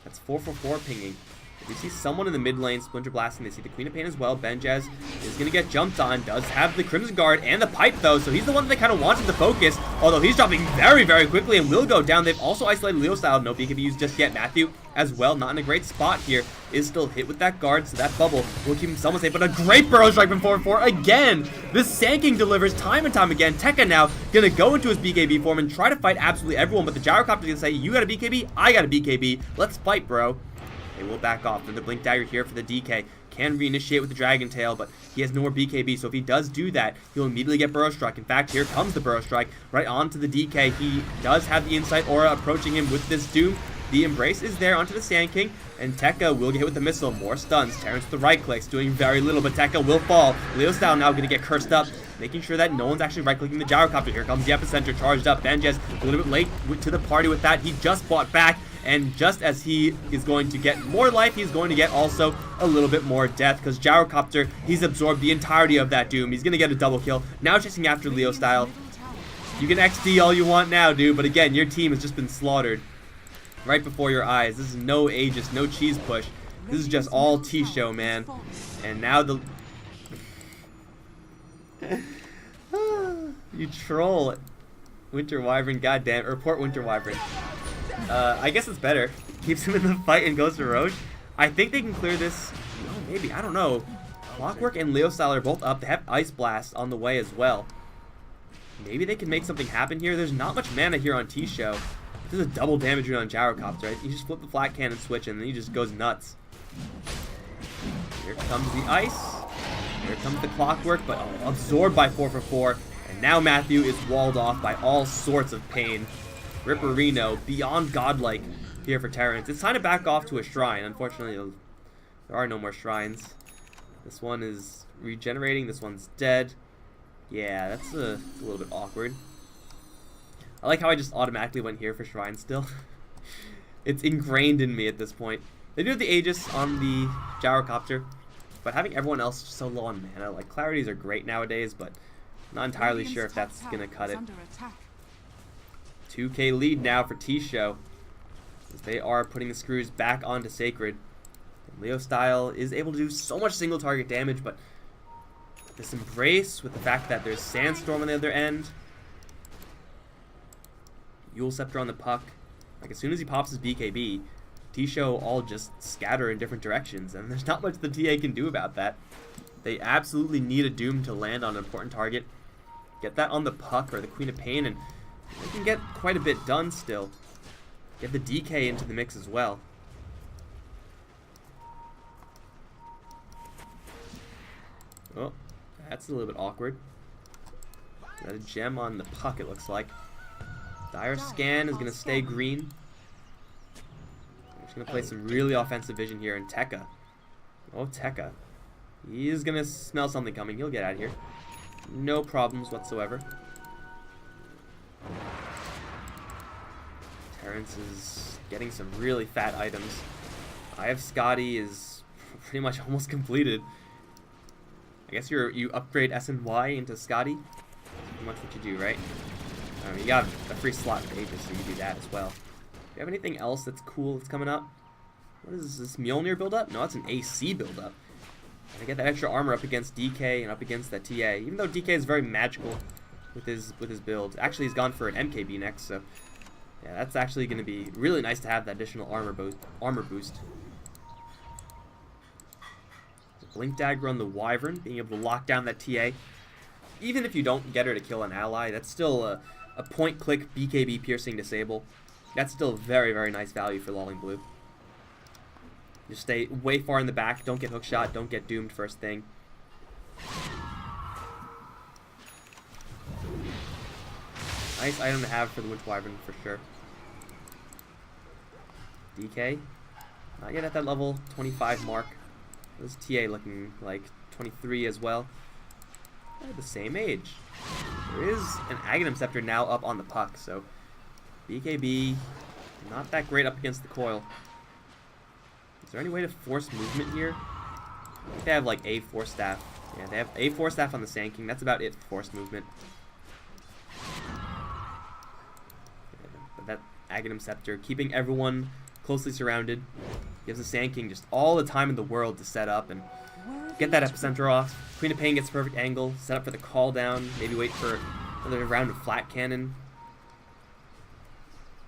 That's 444 pinging. If you see someone in the mid lane, Splinter blasting, they see the Queen of Pain as well. Benjaz is going to get jumped on. Does have the Crimson Guard and the Pipe, though, so he's the one that they kind of wanted to focus. Although he's dropping very, very quickly and will go down. They've also isolated Leo style. No BKB used just yet. Matthew as well, not in a great spot here. Is still hit with that guard, so that bubble will keep him somewhat safe. But a great Burrow Strike from 4-4 again. This Sand King delivers time and time again. Tekka now going to go into his BKB form and try to fight absolutely everyone. But the Gyrocopter is going to say, you got a BKB, I got a BKB. Let's fight, bro. They will back off. Then the Blink Dagger here for the DK. Can reinitiate with the Dragon Tail, but he has no more BKB, so if he does do that, he'll immediately get Burrow Strike. In fact, here comes the Burrow Strike right onto the DK. He does have the Insight Aura approaching him with this Doom. The Embrace is there onto the Sand King, and Tekka will get hit with the missile. More stuns. Terrence with the right clicks, doing very little, but Tekka will fall. Leo style now going to get cursed up, making sure that no one's actually right-clicking the Gyrocopter. Here comes the Epicenter, charged up. Benjaz a little bit late to the party with that. He just fought back. And just as he is going to get more life, he's going to get also a little bit more death, because Gyrocopter, he's absorbed the entirety of that Doom. He's going to get a double kill. Now chasing after Leo style. You can XD all you want now, dude, but again, your team has just been slaughtered right before your eyes. This is no Aegis, no cheese push. This is just all T-Show, man. And now the... you troll. Winter Wyvern, goddamn. Or Port Winter Wyvern. I guess it's better. Keeps him in the fight and goes to Roche. I think they can clear this. Oh, maybe. I don't know. Clockwork and Leo style are both up. They have Ice Blast on the way as well. Maybe they can make something happen here. There's not much mana here on T-Show. There's a double damage on Gyrocopter, right? You just flip the flat cannon switch and then he just goes nuts. Here comes the Ice. Here comes the Clockwork, but absorbed by 4-4. And now Matthew is walled off by all sorts of pain. Ripperino, beyond godlike here for Terrence. It's time to back off to a shrine. Unfortunately, there are no more shrines. This one is regenerating. This one's dead. Yeah, that's a little bit awkward. I like how I just automatically went here for shrine still. It's ingrained in me at this point. They do have the Aegis on the Gyrocopter, but having everyone else so low on mana, like, Clarities are great nowadays, but not entirely sure if that's going to cut it. 2k lead now for T-Show, as they are putting the screws back onto Sacred. And Leo style is able to do so much single target damage, but this Embrace with the fact that there's Sandstorm on the other end, Yule Scepter on the puck, like as soon as he pops his BKB, T-Show all just scatter in different directions, and there's not much the TA can do about that. They absolutely need a Doom to land on an important target, get that on the puck or the Queen of Pain, and they can get quite a bit done still. Get the DK into the mix as well. Oh, that's a little bit awkward. Got a gem on the puck, it looks like. Dire Scan is going to stay green. I'm just going to play some really offensive vision here in Tekka. Oh, Tekka. He is gonna smell something coming. He'll get out of here. No problems whatsoever. Terrence is getting some really fat items. I have Scotty is pretty much almost completed. I guess you upgrade S and Y into Scotty. That's pretty much what you do, right? You got a free slot for Aegis, so you do that as well. Do you have anything else that's cool that's coming up? What is this, Mjolnir build-up? No, it's an AC build-up. I get that extra armor up against DK and up against that TA. Even though DK is very magical with his build. Actually, he's gone for an MKB next, so yeah, that's actually going to be really nice to have that additional armor boost. Blink Dagger on the Wyvern, being able to lock down that TA. Even if you don't get her to kill an ally, that's still a point-click BKB piercing disable. That's still very, very nice value for lolling blue. Just stay way far in the back. Don't get hookshot. Don't get doomed first thing. Nice item to have for the Witch Wyvern for sure. DK. Not yet at that level 25 mark. This TA looking like 23 as well. They're the same age. There is an Aghanim Scepter now up on the puck, so BKB not that great up against the coil. Is there any way to force movement here? I think they have like a Force Staff. Yeah, they have a Force Staff on the Sand King. That's about it for force movement. But that Aghanim Scepter, keeping everyone closely surrounded, gives the Sand King just all the time in the world to set up and get that epicenter off. Queen of Pain gets perfect angle, set up for the call down, maybe wait for another round of flat cannon.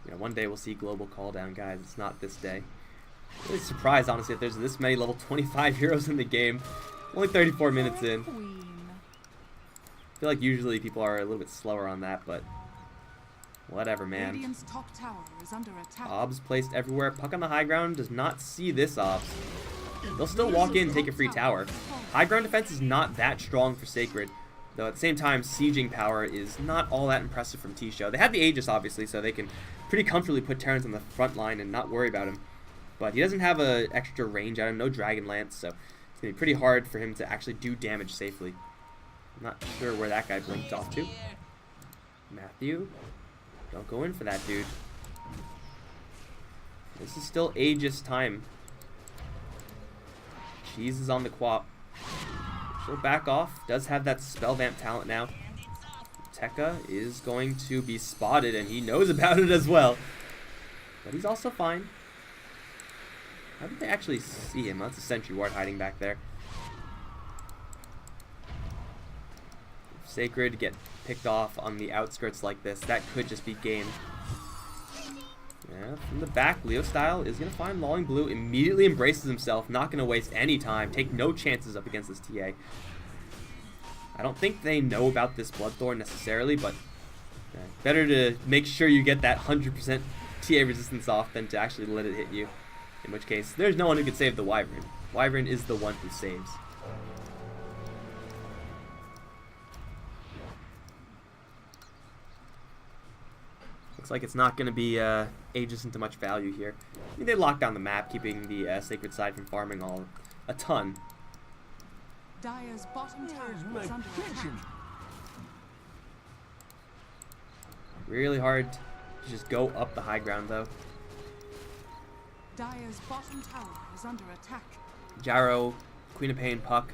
You know, one day we'll see global call down, guys. It's not this day. Really surprised, honestly, if there's this many level 25 heroes in the game. Only 34 minutes in. I feel like usually people are a little bit slower on that, but whatever, man. Radiant's top tower is under attack. Obs placed everywhere. Puck on the high ground does not see this Obs. They'll still walk in and take a free tower. High ground defense is not that strong for Sacred, though at the same time, sieging power is not all that impressive from T-Show. They have the Aegis, obviously, so they can pretty comfortably put Terrence on the front line and not worry about him. But he doesn't have an extra range out of him, no Dragon Lance, so it's going to be pretty hard for him to actually do damage safely. I'm not sure where that guy blinked off to. Matthew, don't go in for that, dude. This is still Aegis time. Cheese is on the quap. She'll back off. Does have that spell vamp talent now. Tekka is going to be spotted, and he knows about it as well. But he's also fine. How did they actually see him? That's a sentry ward hiding back there. Sacred get picked off on the outskirts like this. That could just be game. Yeah, from the back, Leo Style is going to find Lolling Blue, immediately embraces himself, not going to waste any time, take no chances up against this TA. I don't think they know about this Bloodthorn necessarily, but better to make sure you get that 100% TA resistance off than to actually let it hit you. In which case, there's no one who could save the Wyvern. Wyvern is the one who saves. Looks like it's not going to be Aegis into much value here. I mean, they locked down the map, keeping the Sacred side from farming a ton. Dire's bottom tower is under attack. Really hard to just go up the high ground, though. Dire's bottom tower is under attack. Jarrow, Queen of Pain, Puck.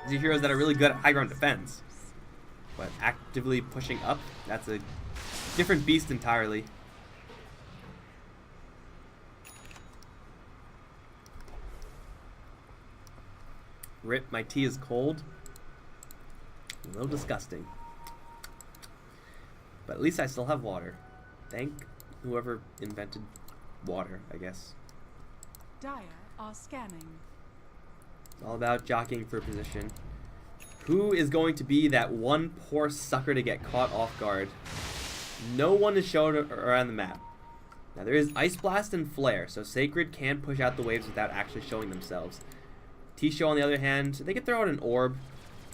These are heroes that are really good at high ground defense. But actively pushing up, that's a different beast entirely. Rip, my tea is cold. A little disgusting. But at least I still have water. Thank whoever invented water, I guess. Dire are scanning. It's all about jockeying for position. Who is going to be that one poor sucker to get caught off guard? No one is shown around the map. Now there is Ice Blast and Flare, so Sacred can push out the waves without actually showing themselves. T-Show, on the other hand, they can throw out an Orb.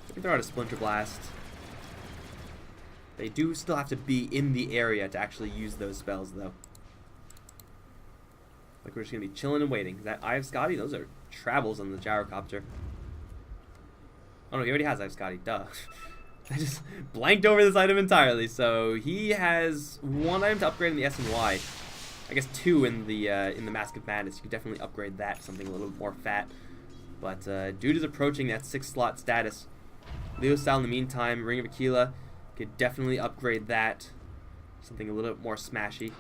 They can throw out a Splinter Blast. They do still have to be in the area to actually use those spells, though. Like, we're just going to be chilling and waiting. That Eye of Scotty, those are travels on the gyrocopter. Oh no, he already has Ice Scotty. Duh. I just blanked over this item entirely. So he has 1 item to upgrade in the S and Y. I guess 2 in the Mask of Madness. You could definitely upgrade that to something a little more fat. But dude is approaching that 6-slot status. Leo style in the meantime, Ring of Aquila could definitely upgrade that. Something a little bit more smashy.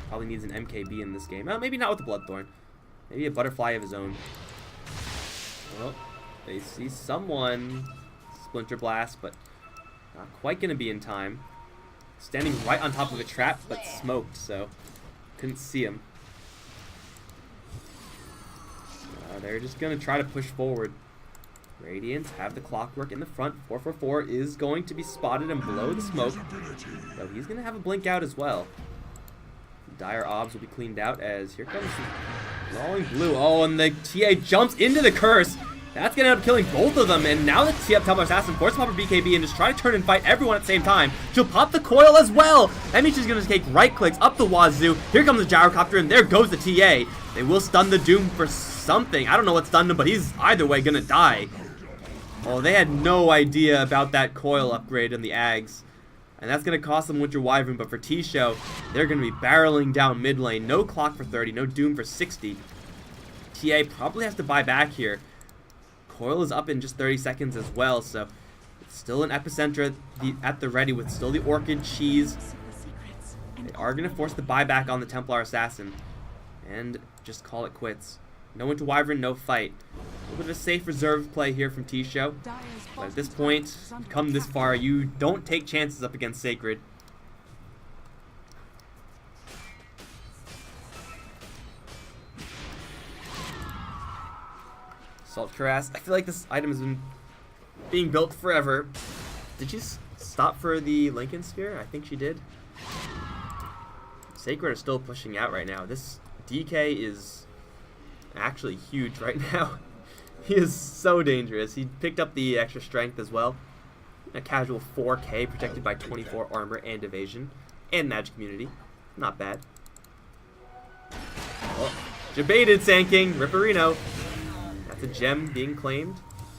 Probably needs an MKB in this game. Maybe not with the Bloodthorn. Maybe a Butterfly of his own. Well, they see someone. Splinter Blast, but not quite going to be in time. Standing right on top of a trap, but smoked, so couldn't see him. They're just going to try to push forward. Radiant have the clockwork in the front. 444 is going to be spotted and below the smoke. So he's going to have a blink out as well. Dire Obs will be cleaned out as here comes Glowing Blue. Oh, and the TA jumps into the curse. That's going to end up killing both of them. And now the Templar Assassin forces Popper BKB and just try to turn and fight everyone at the same time. She'll pop the coil as well. That means she's going to take right clicks up the wazoo. Here comes the gyrocopter, and there goes the TA. They will stun the Doom for something. I don't know what stunned him, but he's either way going to die. Oh, they had no idea about that coil upgrade in the Ags. And that's going to cost them Winter Wyvern, but for T-Show, they're going to be barreling down mid lane. No clock for 30, no Doom for 60. TA probably has to buy back here. Coil is up in just 30 seconds as well, so it's still an Epicenter at the ready with still the Orchid Cheese. They are going to force the buyback on the Templar Assassin and just call it quits. No Winter Wyvern, no fight. A little bit of a safe reserve play here from T-Show. But at this point, you come this far, you don't take chances up against Sacred. Salt Cuirass. I feel like this item has been being built forever. Did she stop for the Lincoln Sphere? I think she did. Sacred are still pushing out right now. This DK is actually huge right now. He is so dangerous. He picked up the extra strength as well. A casual 4K protected by 24 armor and evasion. And magic immunity. Not bad. Oh, debated Sand King. Ripperino. That's a gem being claimed.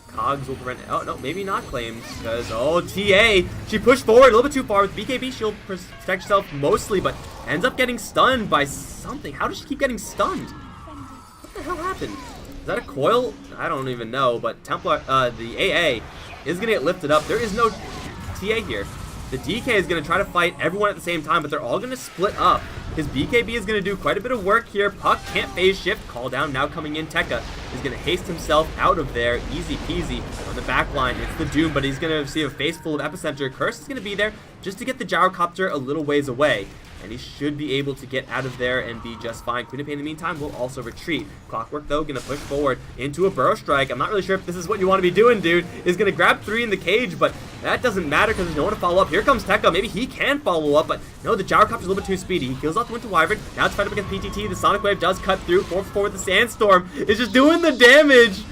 Cogs will prevent. Oh, no, maybe not claimed. Because, oh, TA. She pushed forward a little bit too far with BKB. She'll protect herself mostly, but ends up getting stunned by something. How does she keep getting stunned? What the hell happened? Is that a coil? I don't even know, but Templar, the AA is going to get lifted up. There is no TA here. The DK is going to try to fight everyone at the same time, but they're all going to split up. His BKB is going to do quite a bit of work here. Puck can't phase shift. Call down now coming in. Tekka is going to haste himself out of there. Easy peasy on the back line. It's the Doom, but he's going to receive a face full of Epicenter. Curse is going to be there just to get the gyrocopter a little ways away. And he should be able to get out of there and be just fine. Queen of Pain in the meantime will also retreat. Clockwork, though, going to push forward into a Burrow Strike. I'm not really sure if this is what you want to be doing, dude. Is going to grab 3 in the cage, but that doesn't matter because there's no one to follow up. Here comes Tekka. Maybe he can follow up, but no, the Gyrocopter's a little bit too speedy. He kills off the Winter Wyvern. Now it's fight up against PTT. The Sonic Wave does cut through. 4-4 with the Sandstorm. It's just doing the damage.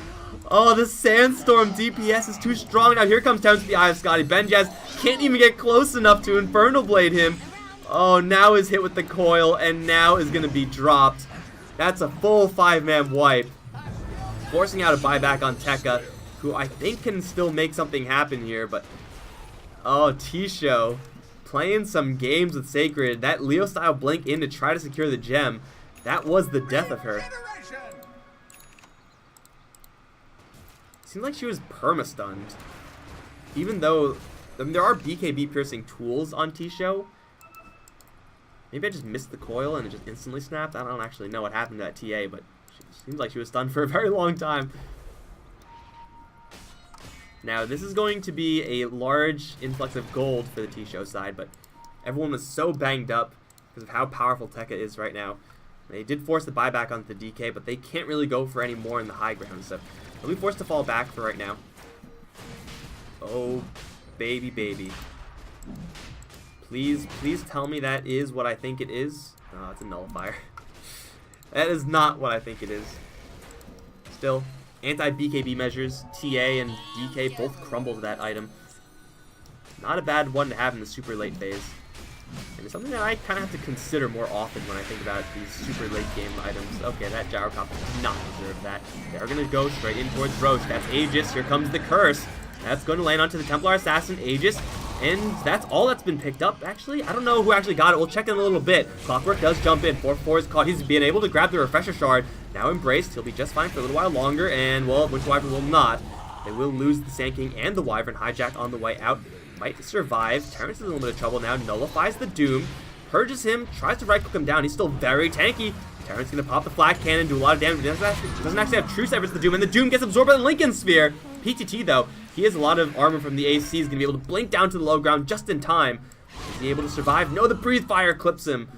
Oh, the Sandstorm DPS is too strong. Now here comes Towns with the Eye of Scotty. Benjaz can't even get close enough to Infernal Blade him. Oh, now is hit with the coil, and now is going to be dropped. That's a full 5-man wipe. Forcing out a buyback on Tekka, who I think can still make something happen here, but... Oh, T-Show playing some games with Sacred. That Leo-style blink in to try to secure the gem. That was the death of her. Seemed like she was perma-stunned. Even though... I mean, there are BKB piercing tools on T-Show. Maybe I just missed the coil and it just instantly snapped. I don't actually know what happened to that TA, but it seems like she was stunned for a very long time. Now, this is going to be a large influx of gold for the T-Show side, but everyone was so banged up because of how powerful Tekka is right now. They did force the buyback onto the DK, but they can't really go for any more in the high ground, so they'll be forced to fall back for right now. Oh, baby, baby. Please, please tell me that is what I think it is. Oh, it's a nullifier. That is not what I think it is. Still, anti-BKB measures, TA and DK both crumble to that item. Not a bad one to have in the super late phase. And it's something that I kind of have to consider more often when I think about these super late game items. Okay, that Gyrocopter did not deserve that. They're going to go straight in towards Roche. That's Aegis. Here comes the curse. That's going to land onto the Templar Assassin Aegis. And that's all that's been picked up, actually. I don't know who actually got it. We'll check in a little bit. Clockwork does jump in. 4-4 is caught. He's been able to grab the Refresher Shard. Now embraced. He'll be just fine for a little while longer. And, well, Winter Wyvern will not. They will lose the Sand King and the Wyvern. Hijack on the way out. Might survive. Terrence is in a little bit of trouble now. Nullifies the Doom. Purges him. Tries to right-click him down. He's still very tanky. Terrence going to pop the Flat Cannon. Do a lot of damage. Doesn't actually have True Severs to the Doom. And the Doom gets absorbed by the Lincoln Sphere. PTT, though, he has a lot of armor from the AC. He's going to be able to blink down to the low ground just in time. Is he able to survive? No, the Breathe Fire clips him.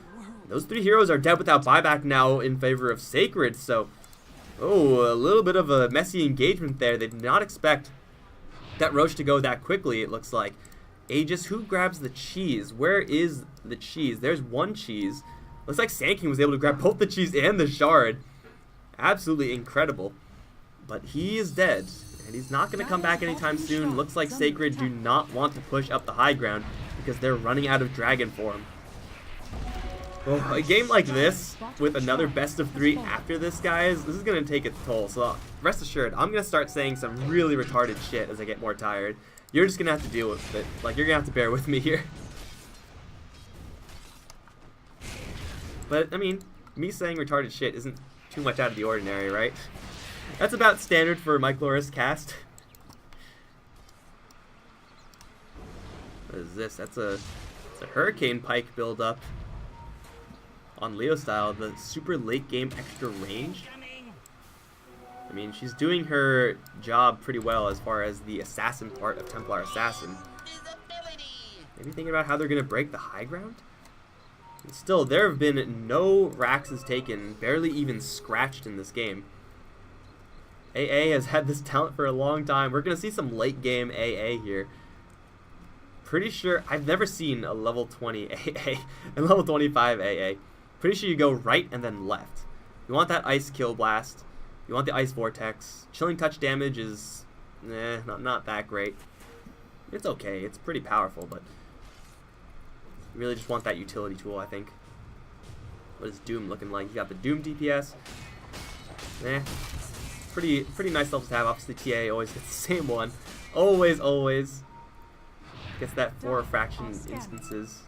Those three heroes are dead without buyback now in favor of Sacred. So, a little bit of a messy engagement there. They did not expect that Roche to go that quickly, it looks like. Aegis, who grabs the cheese? Where is the cheese? There's one cheese. Looks like Sand King was able to grab both the cheese and the shard. Absolutely incredible. But he is dead. And he's not going to come back anytime soon. Looks like Sacred do not want to push up the high ground because they're running out of Dragon form. Well, a game like this, with another best of 3 after this, guys, this is going to take its toll. So rest assured, I'm going to start saying some really retarded shit as I get more tired. You're just going to have to deal with it. Like, you're going to have to bear with me here. But, I mean, me saying retarded shit isn't too much out of the ordinary, right? That's about standard for Mike Loris cast. What is this? That's a Hurricane Pike build-up on Leo style. The super late game extra range. I mean, she's doing her job pretty well as far as the assassin part of Templar Assassin. Maybe thinking about how they're going to break the high ground? And still, there have been no Raxes taken, barely even scratched in this game. AA has had this talent for a long time. We're going to see some late game AA here. Pretty sure, I've never seen a level 20 AA and level 25 AA. Pretty sure you go right and then left. You want that Ice Kill Blast. You want the Ice Vortex. Chilling Touch damage is, not that great. It's okay. It's pretty powerful, but you really just want that utility tool, I think. What is Doom looking like? You got the Doom DPS. Pretty nice levels to have. Obviously, TA always gets the same one. Always. Gets that 4 fraction instances.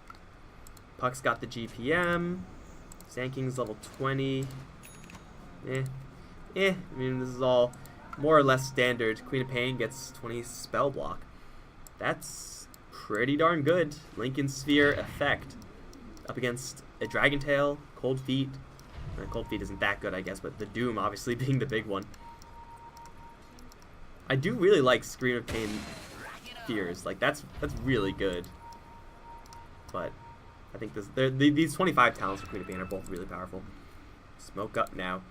Puck's got the GPM. Sand King's level 20. I mean, this is all more or less standard. Queen of Pain gets 20 spell block. That's pretty darn good. Lincoln Sphere effect. Up against a Dragon Tail, Cold Feet. Cold Feet isn't that good, I guess, but the Doom obviously being the big one. I do really like Scream of Pain Fears. Like, that's really good. But I think these 25 talents for Queen of Pain are both really powerful. Smoke up now.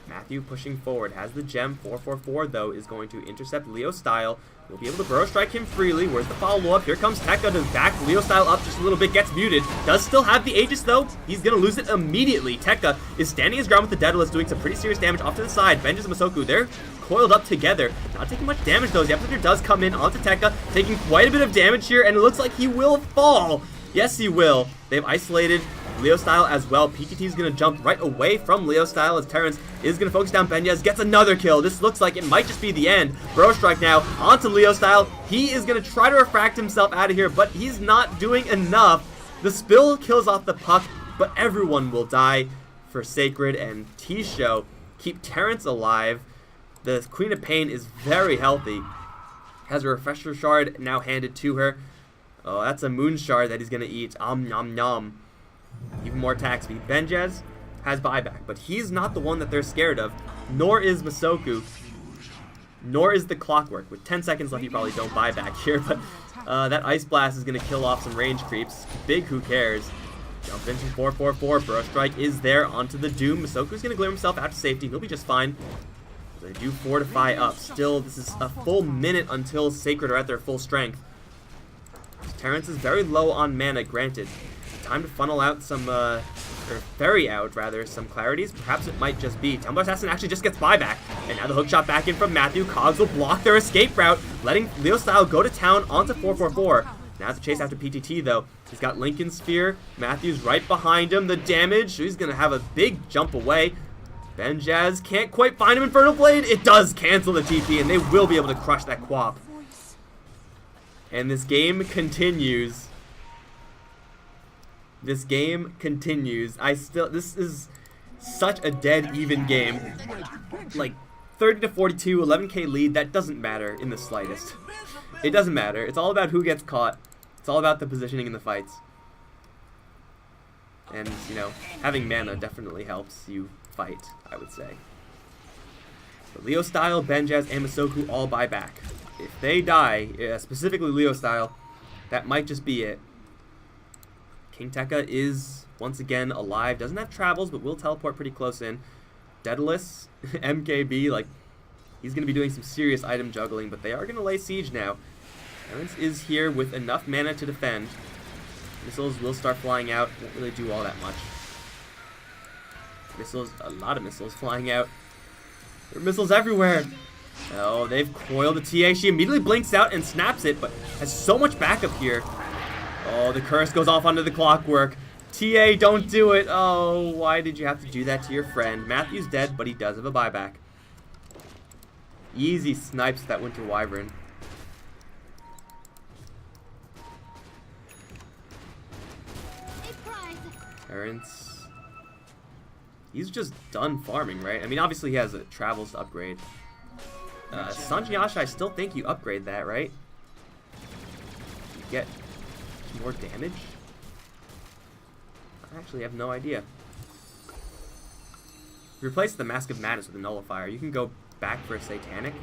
Matthew pushing forward, has the gem. 4-4-4 though is going to intercept Leo style. We'll be able to burrow strike him freely. Where's the follow-up? Here comes Tekka to back Leo style up just a little bit. Gets muted. Does still have the Aegis though. He's gonna lose it immediately. Tekka is standing his ground with the Daedalus, doing some pretty serious damage off to the side. Vengeance and Masoku, they're coiled up together. Not taking much damage though. The Epicenter does come in onto Tekka, taking quite a bit of damage here, and it looks like he will fall. Yes, he will. They've isolated Leo style as well. PTT is going to jump right away from Leo style as Terrence is going to focus down Benjaz. Gets another kill. This looks like it might just be the end. Burrow strike now onto Leo style. He is going to try to refract himself out of here, but he's not doing enough. The spill kills off the puck, but everyone will die for Sacred, and T-Show keep Terrence alive. The Queen of Pain is very healthy. Has a Refresher Shard now handed to her. Oh, that's a Moon Shard that he's going to eat. Nom nom. Even more attack speed. Benjaz has buyback, but he's not the one that they're scared of. Nor is Masoku. Nor is the Clockwork. With 10 seconds left, you probably don't buy back here, but that Ice Blast is going to kill off some range creeps. Big who cares. Jump into 4-4-4. Burrow Strike is there onto the Doom. Masoku's going to glimmer himself out to safety. He'll be just fine. They do fortify up. Still, this is a full minute until Sacred are at their full strength. Terrence is very low on mana, granted. Time to funnel out some, or ferry out, rather, some clarities. Perhaps it might just be. Templar Assassin actually just gets buyback. And now the hook shot back in from Matthew. Cogs will block their escape route, letting Leo Style go to town onto 4-4-4. Now the chase after PTT, though. He's got Lincoln Sphere. Matthew's right behind him. The damage. He's going to have a big jump away. Benjaz can't quite find him. Infernal Blade. It does cancel the TP, and they will be able to crush that Quap. And this game continues. This game continues. This is such a dead even game. Like 30 to 42, 11k lead, that doesn't matter in the slightest. It doesn't matter. It's all about who gets caught. It's all about the positioning in the fights. And, you know, having mana definitely helps you fight, I would say. So Leo Style, Benjaz, and Masoku all buy back. If they die, specifically Leo Style, that might just be it. King Tekka is, once again, alive. Doesn't have travels, but will teleport pretty close in. Daedalus, MKB, like, he's going to be doing some serious item juggling, but they are going to lay siege now. Terrence is here with enough mana to defend. Missiles will start flying out. Won't really do all that much. Missiles, a lot of missiles flying out. There are missiles everywhere. Oh, they've coiled the TA. She immediately blinks out and snaps it, but has so much backup here. Oh, the curse goes off onto the clockwork. TA, don't do it. Oh, why did you have to do that to your friend? Matthew's dead, but he does have a buyback. Easy snipes that Winter Wyvern. Terrence. He's just done farming, right? I mean, obviously he has a travels to upgrade. Sanjiasha, I still think you upgrade that, right? You get more damage? I actually have no idea. Replace the Mask of Madness with a Nullifier. You can go back for a Satanic.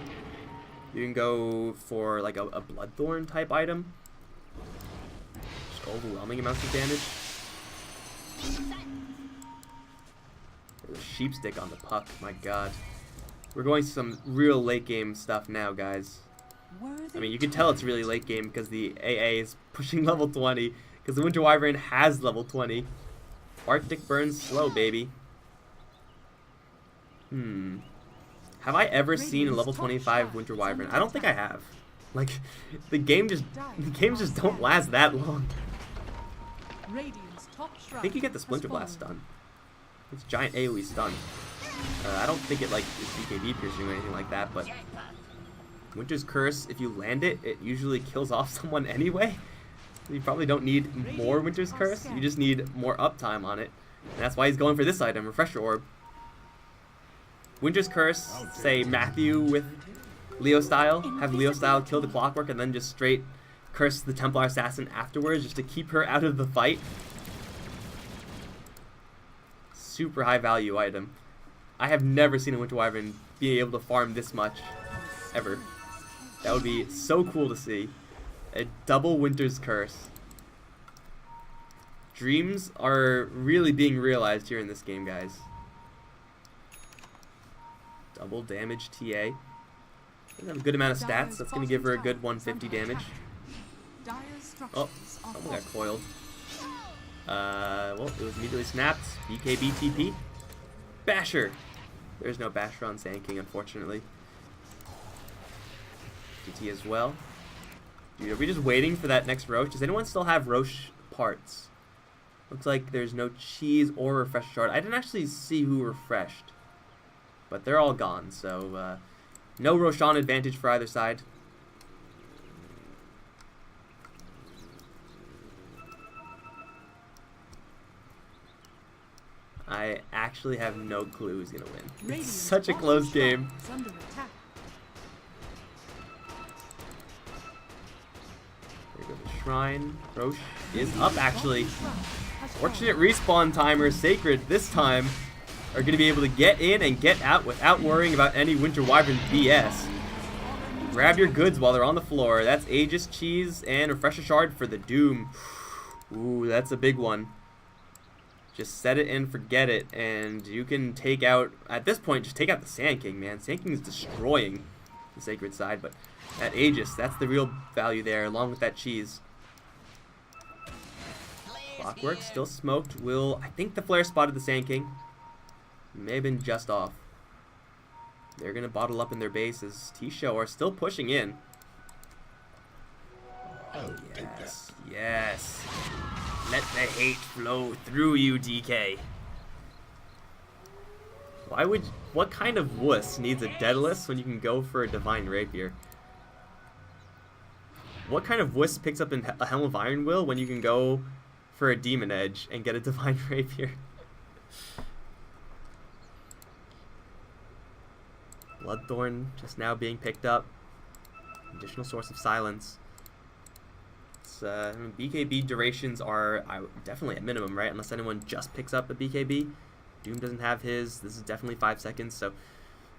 You can go for like a Bloodthorn type item. Just overwhelming amounts of damage. There's a sheep stick on the puck, my god. We're going some real late game stuff now, guys. I mean, you can tell it's really late game because the AA is pushing level 20. Because the Winter Wyvern has level 20. Arctic burns slow, baby. Have I ever seen a level 25 Winter Wyvern? I don't think I have. Like, the games just don't last that long. I think you get the Splinter Blast stun. It's giant AoE stun. I don't think it like is BKB piercing or anything like that, but Winter's Curse, if you land it, it usually kills off someone anyway. You probably don't need more Winter's Curse, you just need more uptime on it. And that's why he's going for this item, Refresher Orb. Winter's Curse, say Matthew with Leo Style, have Leo Style kill the Clockwork and then just straight curse the Templar Assassin afterwards just to keep her out of the fight. Super high value item. I have never seen a Winter Wyvern be able to farm this much, ever. That would be so cool to see. A double Winter's Curse. Dreams are really being realized here in this game, guys. Double damage TA. Doesn't have a good amount of stats. That's going to give her a good 150 damage. Oh, someone got coiled. Well, it was immediately snapped. BKB TP. Basher. There's no Basher on Sand King, unfortunately. GT as well. Dude, are we just waiting for that next Roche? Does anyone still have Roche parts? Looks like there's no cheese or refresh shard. I didn't actually see who refreshed. But they're all gone, so no Roshan advantage for either side. I actually have no clue who's gonna win. It's such a close game. There goes the Shrine. Roche is up, actually. Fortunate respawn timer. Sacred this time are going to be able to get in and get out without worrying about any Winter Wyvern BS. Grab your goods while they're on the floor. That's Aegis, Cheese, and Refresher Shard for the Doom. Ooh, that's a big one. Just set it and forget it, and you can take out, at this point, just take out the Sand King, man. Sand King is destroying the Sacred side, but that Aegis, that's the real value there, along with that Cheese. Clockwork, still smoked. I think the Flare spotted the Sand King. May have been just off. They're going to bottle up in their base as T-Show are still pushing in. Oh, yes. Yes. Let the hate flow through you, DK. What kind of wuss needs a Daedalus when you can go for a Divine Rapier? What kind of wuss picks up a Helm of Iron Will when you can go for a Demon Edge and get a Divine Rapier? Bloodthorn just now being picked up. Additional source of silence. I mean, BKB durations are definitely at minimum, right? Unless anyone just picks up a BKB. Doom doesn't have his. This is definitely 5 seconds. So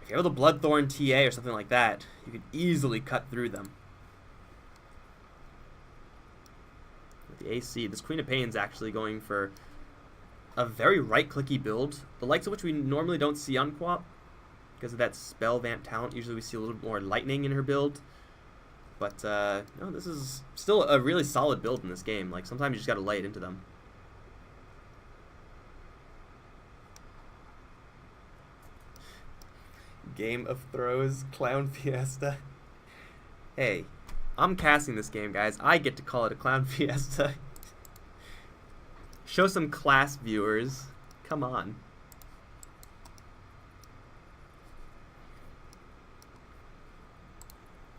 if you have a Bloodthorn TA or something like that, you could easily cut through them. With the AC, this Queen of Pain's actually going for a very right-clicky build, the likes of which we normally don't see on Quap because of that spell vamp talent. Usually we see a little bit more lightning in her build. But, no, this is still a really solid build in this game. Like, sometimes you just gotta lay it into them. Game of Throws, Clown Fiesta. Hey, I'm casting this game, guys. I get to call it a Clown Fiesta. Show some class, viewers. Come on.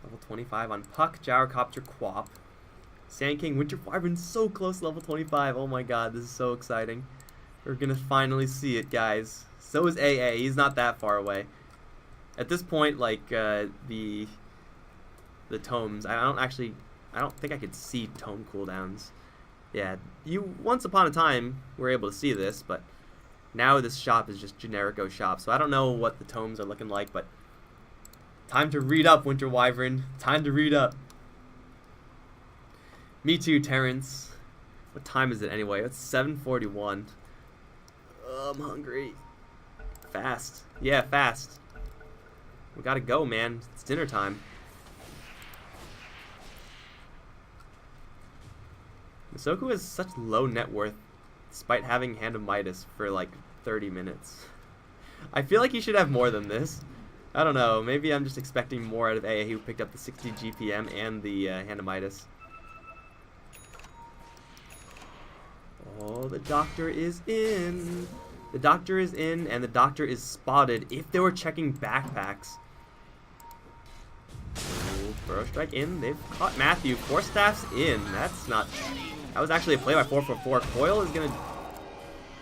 Level 25 on Puck, Gyrocopter, Quap. Sand King, Winter Wyvern, so close to level 25. Oh my god, this is so exciting. We're gonna finally see it, guys. So is AA. He's not that far away. At this point, like, the tomes, I don't think I could see tome cooldowns. Yeah, you once upon a time were able to see this, but now this shop is just generico shop, so I don't know what the tomes are looking like, but time to read up, Winter Wyvern. Time to read up. Me too, Terrence. What time is it anyway? It's 7:41. I'm hungry. Fast. Yeah, fast. We gotta go, man. It's dinner time. Masoku has such low net worth despite having Hand of Midas for like 30 minutes. I feel like he should have more than this. I don't know. Maybe I'm just expecting more out of AA, who picked up the 60 GPM and the Hand of Midas. Oh, the doctor is in. The doctor is in, and the doctor is spotted if they were checking backpacks. Oh, Burrow Strike in. They've caught Matthew. Force Staff's in. That's not... That was actually a play by 444. Coil is going to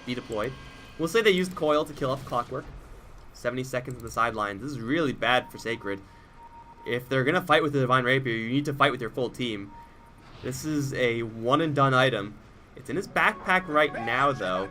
be deployed. We'll say they used Coil to kill off Clockwork. 70 seconds on the sidelines. This is really bad for Sacred. If they're going to fight with the Divine Rapier, you need to fight with your full team. This is a one-and-done item. It's in his backpack right now, though.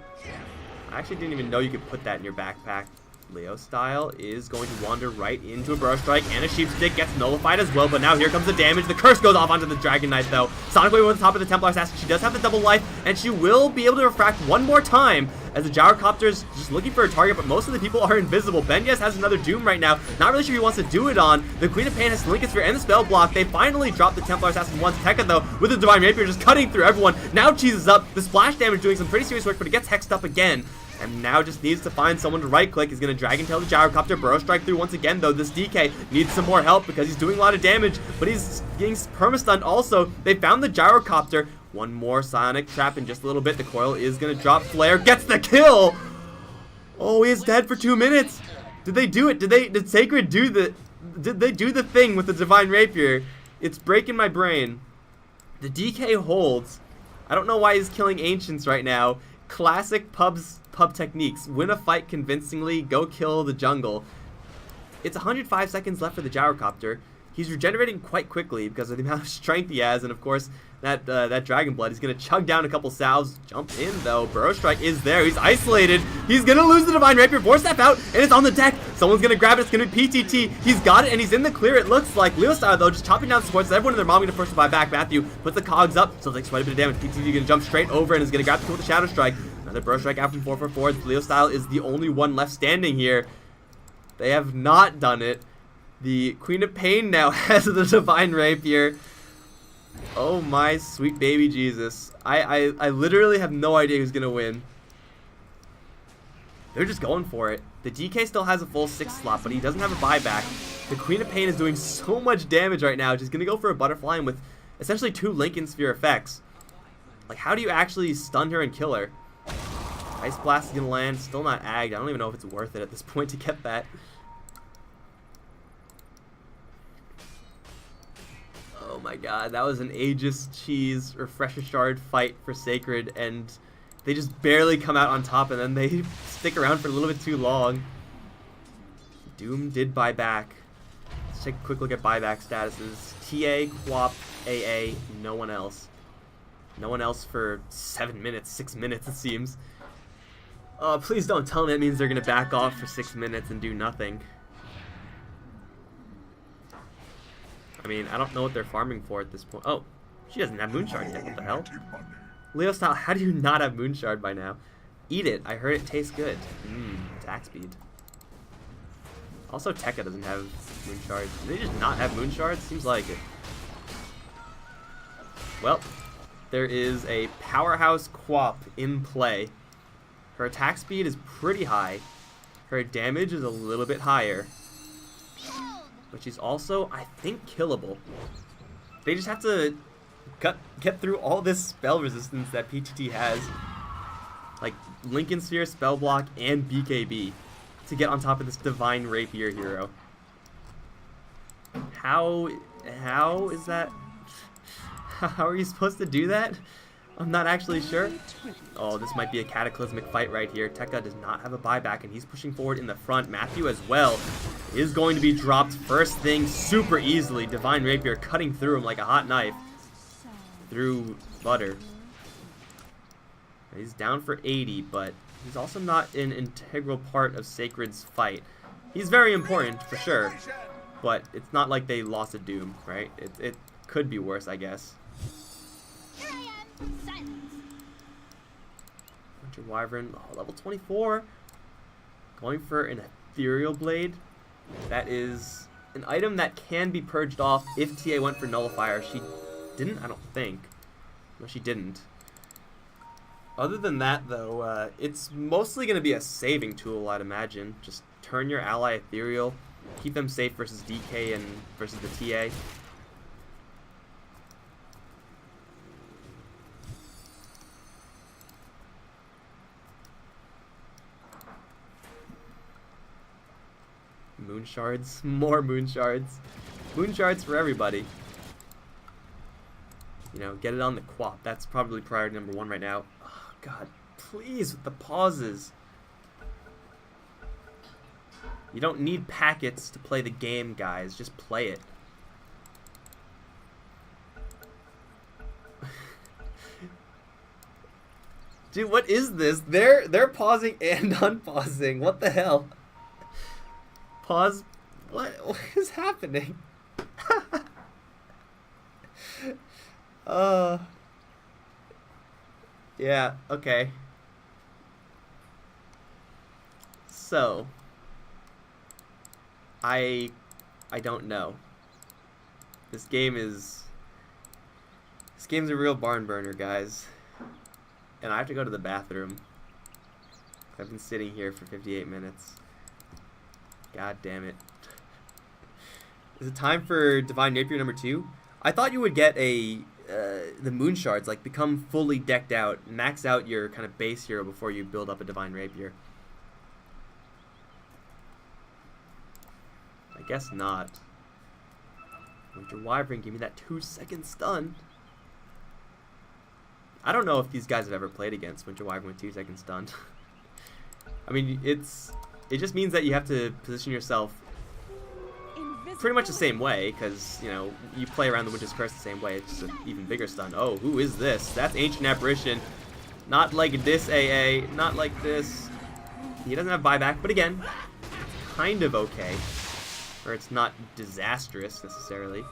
I actually didn't even know you could put that in your backpack. Leo Style is going to wander right into a Burrow Strike, and a Sheep Stick gets nullified as well, but now here comes the damage. The curse goes off onto the Dragon Knight, though. Sonic Wave on the top of the Templar Assassin. She does have the double life, and she will be able to refract one more time as the Gyrocopter is just looking for a target, but most of the people are invisible. Benyes has another Doom right now. Not really sure he wants to do it on. The Queen of Pain has Lincoln Sphere and the Spell Block. They finally drop the Templar Assassin once. Tekka, though, with the Divine Rapier just cutting through everyone. Now cheeses up. The splash damage doing some pretty serious work, but it gets hexed up again. And now just needs to find someone to right-click. He's going to Dragon Tail the Gyrocopter. Burrow Strike through once again, though. This DK needs some more help because he's doing a lot of damage, but he's getting perma-stunned also. They found the Gyrocopter. One more Psionic Trap in just a little bit. The Coil is going to drop. Flare gets the kill! Oh, he is dead for 2 minutes. Did they do it? Did Sacred do did they do the thing with the Divine Rapier? It's breaking my brain. The DK holds. I don't know why he's killing Ancients right now. Classic pub techniques. Win a fight convincingly, go kill the jungle. It's 105 seconds left for the Gyrocopter. He's regenerating quite quickly because of the amount of strength he has, and of course that Dragon Blood. He's gonna chug down a couple salves. Jump in though. Burrow Strike is there. He's isolated. He's gonna lose the Divine Rapier. Force Step out, and it's on the deck. Someone's gonna grab it. It's gonna be PTT. He's got it, and he's in the clear. It looks like Leo Style though, just chopping down supports. Everyone and their mom gonna first buy back. Matthew puts the cogs up, so takes quite a bit of damage. PTT gonna jump straight over and is gonna grab the kill with the Shadow Strike. Another Burrow Strike out from 444. Leo Style is the only one left standing here. They have not done it. The Queen of Pain now has the Divine Rapier. Oh my sweet baby Jesus. I literally have no idea who's gonna win. They're just going for it. The DK still has a full 6 slot, but he doesn't have a buyback. The Queen of Pain is doing so much damage right now. She's gonna go for a Butterfly and with essentially 2 Lincoln Sphere effects. Like, how do you actually stun her and kill her? Ice Blast is gonna land. Still not agged. I don't even know if it's worth it at this point to get that. Oh my my god, that was an Aegis Cheese Refresher Shard fight for Sacred, and they just barely come out on top, and then they stick around for a little bit too long. Doom did buy back. Let's take a quick look at buyback statuses. TA, Quap, AA, no one else. No one else for 7 minutes, 6 minutes it seems. Please don't tell me that means they're going to back off for 6 minutes and do nothing. I mean, I don't know what they're farming for at this point. Oh, she doesn't have Moonshard yet. What the hell? Leo style, how do you not have Moonshard by now? Eat it. I heard it tastes good. Attack speed. Also, Tekka doesn't have Moonshard. Do they just not have Moonshard? Seems like it. Well, there is a powerhouse Quap in play. Her attack speed is pretty high. Her damage is a little bit higher. But she's also, I think, killable. They just have to get through all this spell resistance that PTT has. Like Lincoln Sphere, Spell Block, and BKB to get on top of this Divine Rapier hero. How is that? How are you supposed to do that? I'm not actually sure. Oh, this might be a cataclysmic fight right here. Tekka does not have a buyback, and he's pushing forward in the front. Matthew as well is going to be dropped first thing super easily. Divine Rapier cutting through him like a hot knife through butter. He's down for 80, but he's also not an integral part of Sacred's fight. He's very important, for sure, but it's not like they lost a Doom, right? It could be worse, I guess. Winter Wyvern, level 24. Going for an Ethereal Blade. That is an item that can be purged off if TA went for Nullifier. She didn't, I don't think. No, she didn't. Other than that, though, it's mostly going to be a saving tool, I'd imagine. Just turn your ally Ethereal, keep them safe versus DK and versus the TA. Moonshards, more Moonshards. Moonshards for everybody. You know, get it on the Quap. That's probably priority number 1 right now. Oh, God, please, with the pauses. You don't need packets to play the game, guys. Just play it. Dude, what is this? They're pausing and unpausing. What the hell? Pause. What is happening? Yeah, okay. So I don't know. This game's a real barn burner, guys. And I have to go to the bathroom. I've been sitting here for 58 minutes. God damn it. Is it time for Divine Rapier number 2? I thought you would get the Moonshards, like become fully decked out, max out your kind of base hero before you build up a Divine Rapier. I guess not. Winter Wyvern, give me that 2-second stun. I don't know if these guys have ever played against Winter Wyvern with 2-second stun. I mean, it just means that you have to position yourself pretty much the same way, because, you know, you play around the Winter's Curse the same way. It's just an even bigger stun. Oh, who is this? That's Ancient Apparition. Not like this AA. Not like this. He doesn't have buyback, but again, it's kind of okay. Or it's not disastrous, necessarily.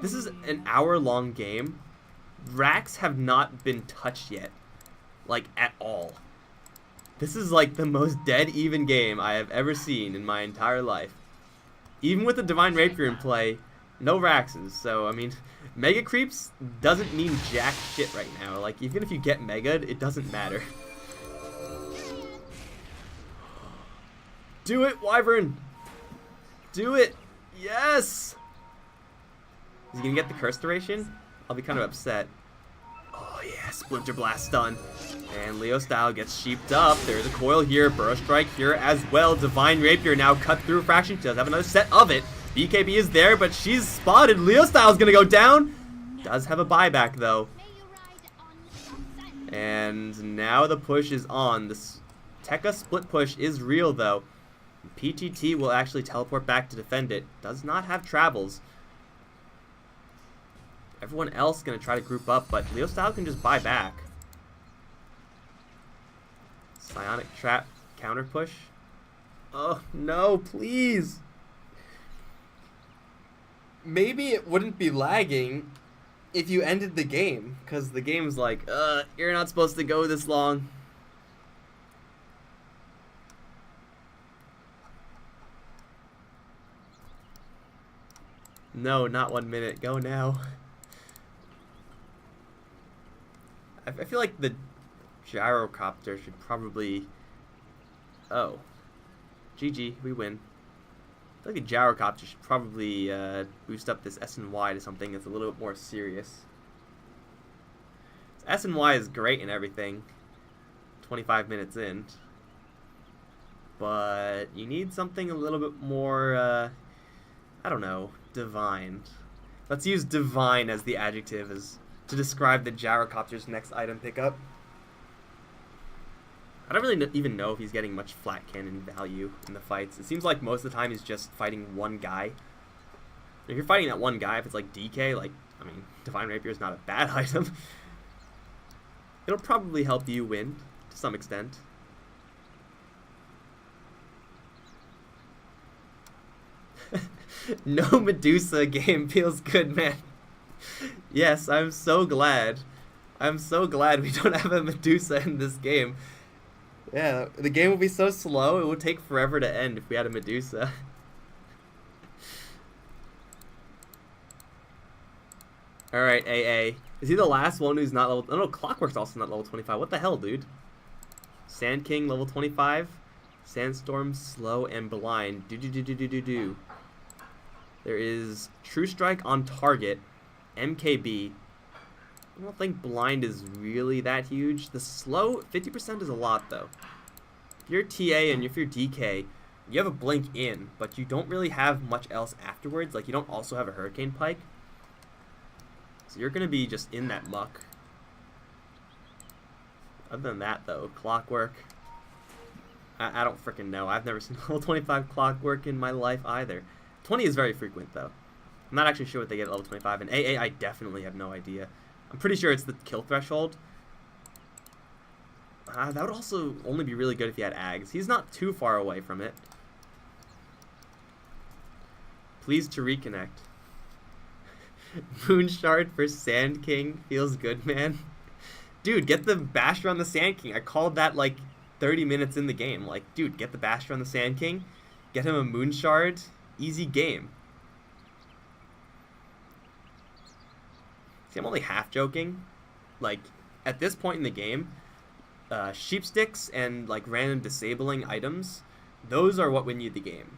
This is an hour-long game. Racks have not been touched yet. Like, at all. This is like the most dead even game I have ever seen in my entire life. Even with the Divine Rapier in play, no Raxes. So, I mean, Mega Creeps doesn't mean jack shit right now. Like, even if you get Mega'd, it doesn't matter. Do it, Wyvern! Do it! Yes! Is he gonna get the Curse Duration? I'll be kind of upset. Oh yeah, Splinter Blast stun. And Leo style gets sheeped up. There's a coil here, Burrow Strike here as well. Divine Rapier now cut through Fraction. She does have another set of it. BKB is there, but she's spotted. Leo Style's gonna go down. Does have a buyback though. And now the push is on. This Tekka split push is real though. PTT will actually teleport back to defend it. Does not have travels. Everyone else gonna try to group up, but Leo Style can just buy back. Psionic trap counter push. Oh no, please. Maybe it wouldn't be lagging if you ended the game, because the game's like, you're not supposed to go this long. No, not 1 minute. Go now. I feel like the gyrocopter should probably... Oh. GG, we win. I feel like the gyrocopter should probably boost up this S and Y to something that's a little bit more serious. S and Y is great and everything. 25 minutes in. But you need something a little bit more, I don't know, divine. Let's use divine as the adjective to describe the gyrocopter's next item pickup. I don't really even know if he's getting much flat cannon value in the fights. It seems like most of the time he's just fighting one guy. If you're fighting that one guy, if it's like DK, like, I mean, Divine Rapier is not a bad item. It'll probably help you win to some extent. No Medusa game feels good, man. Yes, I'm so glad. I'm so glad we don't have a Medusa in this game. Yeah, the game would be so slow, it would take forever to end if we had a Medusa. Alright, AA. Is he the last one who's not level... Oh no, Clockwork's also not level 25. What the hell, dude? Sand King, level 25. Sandstorm, slow, and blind. Do. There is True Strike on target. MKB. I don't think blind is really that huge. The slow, 50% is a lot though. If you're TA and if you're DK, you have a blink in, but you don't really have much else afterwards. Like, you don't also have a Hurricane Pike. So you're going to be just in that muck. Other than that though, Clockwork. I don't freaking know. I've never seen level 25 Clockwork in my life either. 20 is very frequent though. I'm not actually sure what they get at level 25. And AA, I definitely have no idea. I'm pretty sure it's the kill threshold. That would also only be really good if he had Ags. He's not too far away from it. Pleased to reconnect. Moonshard for Sand King feels good, man. Dude, get the Basher on the Sand King. I called that like 30 minutes in the game. Like, dude, get the Basher on the Sand King. Get him a Moonshard. Easy game. See, I'm only half joking. Like, at this point in the game, sheep sticks and like random disabling items, those are what win you the game.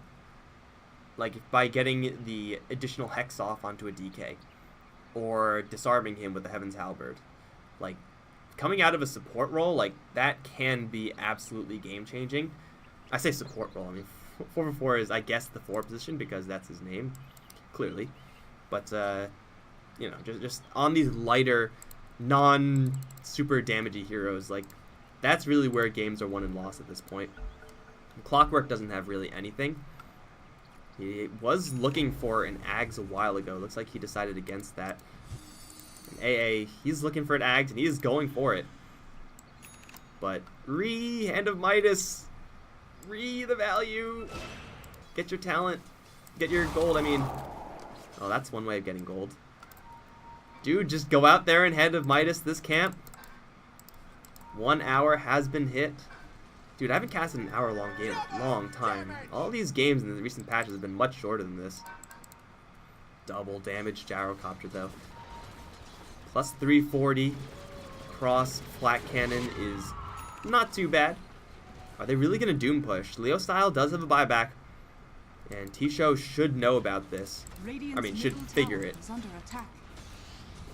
Like, by getting the additional hex off onto a DK, or disarming him with the Heaven's Halberd. Like, coming out of a support role, like, that can be absolutely game-changing. I say support role, I mean, 4/4 is, I guess, the 4 position, because that's his name, clearly. But, you know, just on these lighter, non-super damagey heroes, like, that's really where games are won and lost at this point. Clockwork doesn't have really anything. He was looking for an Ags a while ago. Looks like he decided against that. And AA, he's looking for an Ags, and he is going for it. But, Hand of Midas. The value. Get your talent. Get your gold, I mean. Oh, that's one way of getting gold. Dude, just go out there and Hand of Midas this camp. 1 hour has been hit. Dude, I haven't casted an hour-long game in a long time. All these games in the recent patches have been much shorter than this. Double damage gyrocopter, though. Plus 340. Cross flat cannon is not too bad. Are they really going to Doom push? Leo Style does have a buyback. And T-Show should know about this. I mean, should figure it.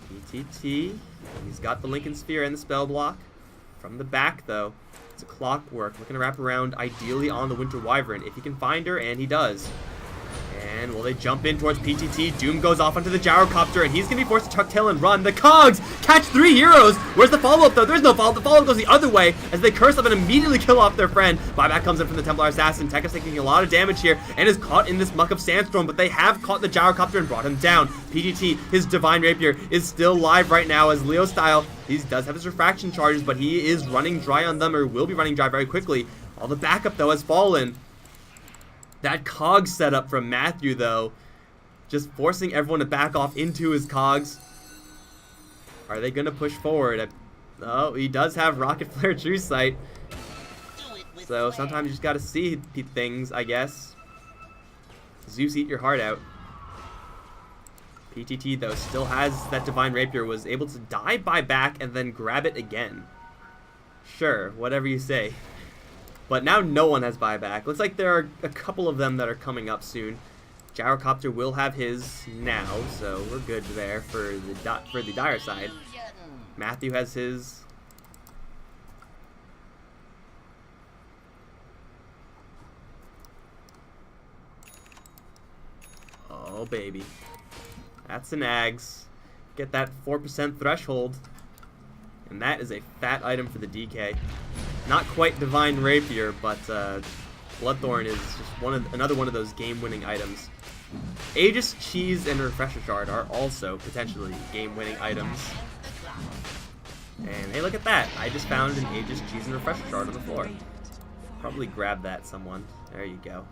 PTT. He's got the Lincoln Sphere and the spell block. From the back, though, it's a Clockwork. Looking to wrap around, ideally on the Winter Wyvern. If he can find her, and he does. And will they jump in towards PTT? Doom goes off onto the gyrocopter, and he's going to be forced to tuck tail and run. The Cogs catch 3 heroes. Where's the follow-up, though? There's no follow-up. The follow-up goes the other way as they curse up and immediately kill off their friend. Buyback comes in from the Templar Assassin. Tekka's taking a lot of damage here and is caught in this muck of Sandstorm, but they have caught the gyrocopter and brought him down. PTT, his Divine Rapier, is still live right now as Leo Style. He does have his refraction charges, but he is running dry on them, or will be running dry very quickly. All the backup, though, has fallen. That Cog setup from Matthew, though, just forcing everyone to back off into his Cogs. Are they going to push forward? Oh, he does have Rocket Flare True Sight. So sometimes you just got to see things, I guess. Zeus, eat your heart out. PTT, though, still has that Divine Rapier, was able to die buyback and then grab it again. Sure, whatever you say. But now no one has buyback. Looks like there are a couple of them that are coming up soon. Gyrocopter will have his now, so we're good there for the dire side. Matthew has his. Oh baby, that's an Ags. Get that 4% threshold, and that is a fat item for the DK. Not quite Divine Rapier, but Bloodthorn is just another one of those game-winning items. Aegis, Cheese, and Refresher Shard are also potentially game-winning items. And hey, look at that! I just found an Aegis, Cheese, and Refresher Shard on the floor. Probably grab that, someone. There you go.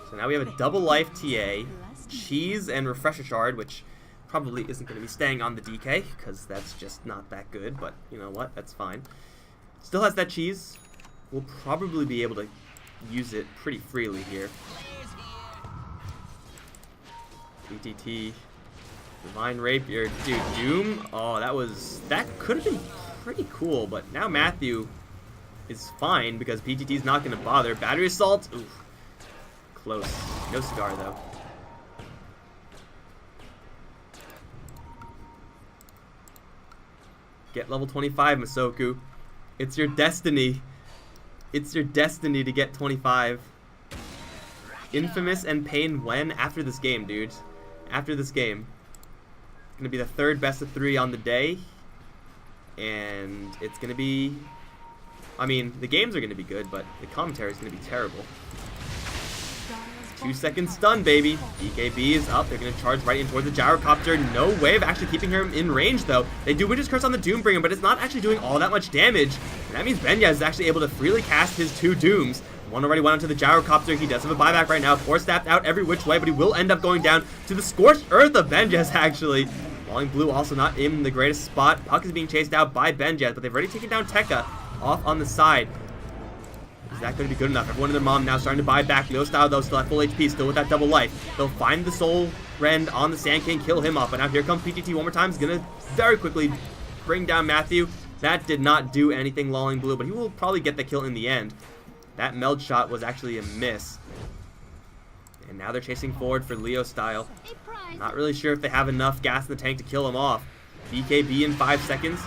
So now we have a double life TA, Cheese, and Refresher Shard, which probably isn't going to be staying on the DK, because that's just not that good, but you know what? That's fine. Still has that Cheese. We'll probably be able to use it pretty freely here. PTT, Divine Rapier, dude, Doom. Oh, that could have been pretty cool, but now Matthew is fine because PTT's not going to bother. Battery Assault, oof, close. No cigar though. Get level 25, Masoku. It's your destiny. It's your destiny to get 25. Infamous and Pain when? After this game, dude. After this game. It's going to be the third best of 3 on the day. And it's going to be... I mean, the games are going to be good, but the commentary is going to be terrible. 2-second stun, baby. BKB is up. They're going to charge right in towards the gyrocopter. No way of actually keeping him in range, though. They do Witch's Curse on the Doombringer, but it's not actually doing all that much damage. And that means Benya is actually able to freely cast his 2 Dooms. One already went onto the gyrocopter. He does have a buyback right now. Force staffed out every which way, but he will end up going down to the scorched earth of Benjez, actually. Falling Blue also not in the greatest spot. Puck is being chased out by Benjez, but they've already taken down Tekka off on the side. Is that going to be good enough? Everyone and their mom now starting to buy back. Leo Style, though, still at full HP, still with that double life. They'll find the Soul Rend on the Sand King, kill him off. But now here comes PTT one more time. He's going to very quickly bring down Matthew. That did not do anything, Lolling Blue, but he will probably get the kill in the end. That meld shot was actually a miss. And now they're chasing forward for Leo Style. Not really sure if they have enough gas in the tank to kill him off. BKB in 5 seconds.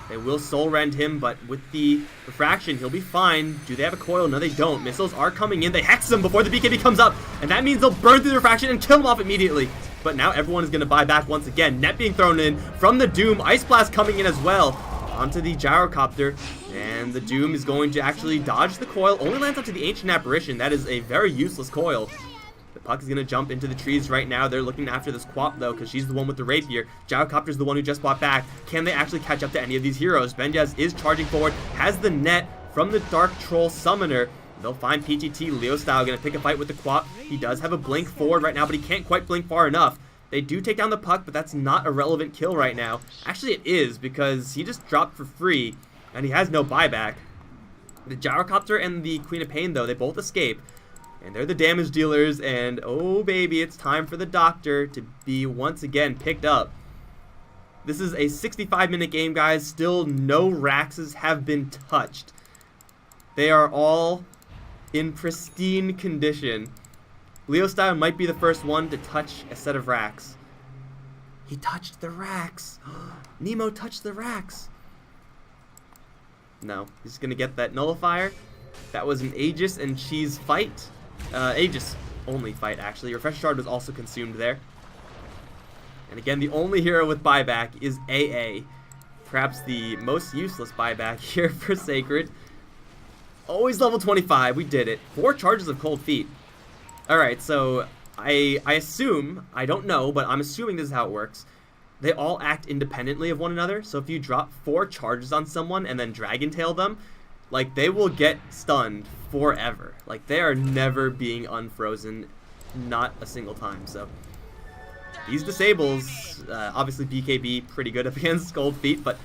They will Soul Rend him, but with the refraction, he'll be fine. Do they have a coil? No, they don't. Missiles are coming in. They hex him before the BKB comes up, and that means they'll burn through the refraction and kill him off immediately. But now everyone is going to buy back once again. Net being thrown in from the Doom. Ice Blast coming in as well onto the gyrocopter, and the Doom is going to actually dodge the coil. Only lands onto the Ancient Apparition. That is a very useless coil. Puck is going to jump into the trees right now. They're looking after this Quap, though, because she's the one with the rapier. Gyrocopter's the one who just bought back. Can they actually catch up to any of these heroes? Benjaz is charging forward, has the net from the Dark Troll Summoner. They'll find PTT. Leo Style going to pick a fight with the Quap. He does have a blink forward right now, but he can't quite blink far enough. They do take down the Puck, but that's not a relevant kill right now. Actually, it is, because he just dropped for free, and he has no buyback. The Gyrocopter and the Queen of Pain, though, they both escape. And they're the damage dealers, and oh baby, it's time for the Doctor to be once again picked up. This is a 65-minute game, guys. Still no Raxes have been touched. They are all in pristine condition. Leo Style might be the first one to touch a set of Rax. He touched the Rax. Nemo touched the Rax. No, he's going to get that Nullifier. That was an Aegis and Cheese fight. Aegis only fight, actually. Refresher Shard was also consumed there. And again, the only hero with buyback is AA. Perhaps the most useless buyback here for Sacred. Always level 25. We did it. 4 charges of Cold Feet. Alright, so I assume, I don't know, but I'm assuming this is how it works. They all act independently of one another. So if you drop 4 charges on someone and then Dragon Tail them, like, they will get stunned forever. Like, they are never being unfrozen, not a single time. So these disables, obviously BKB pretty good up against Cold Feet, but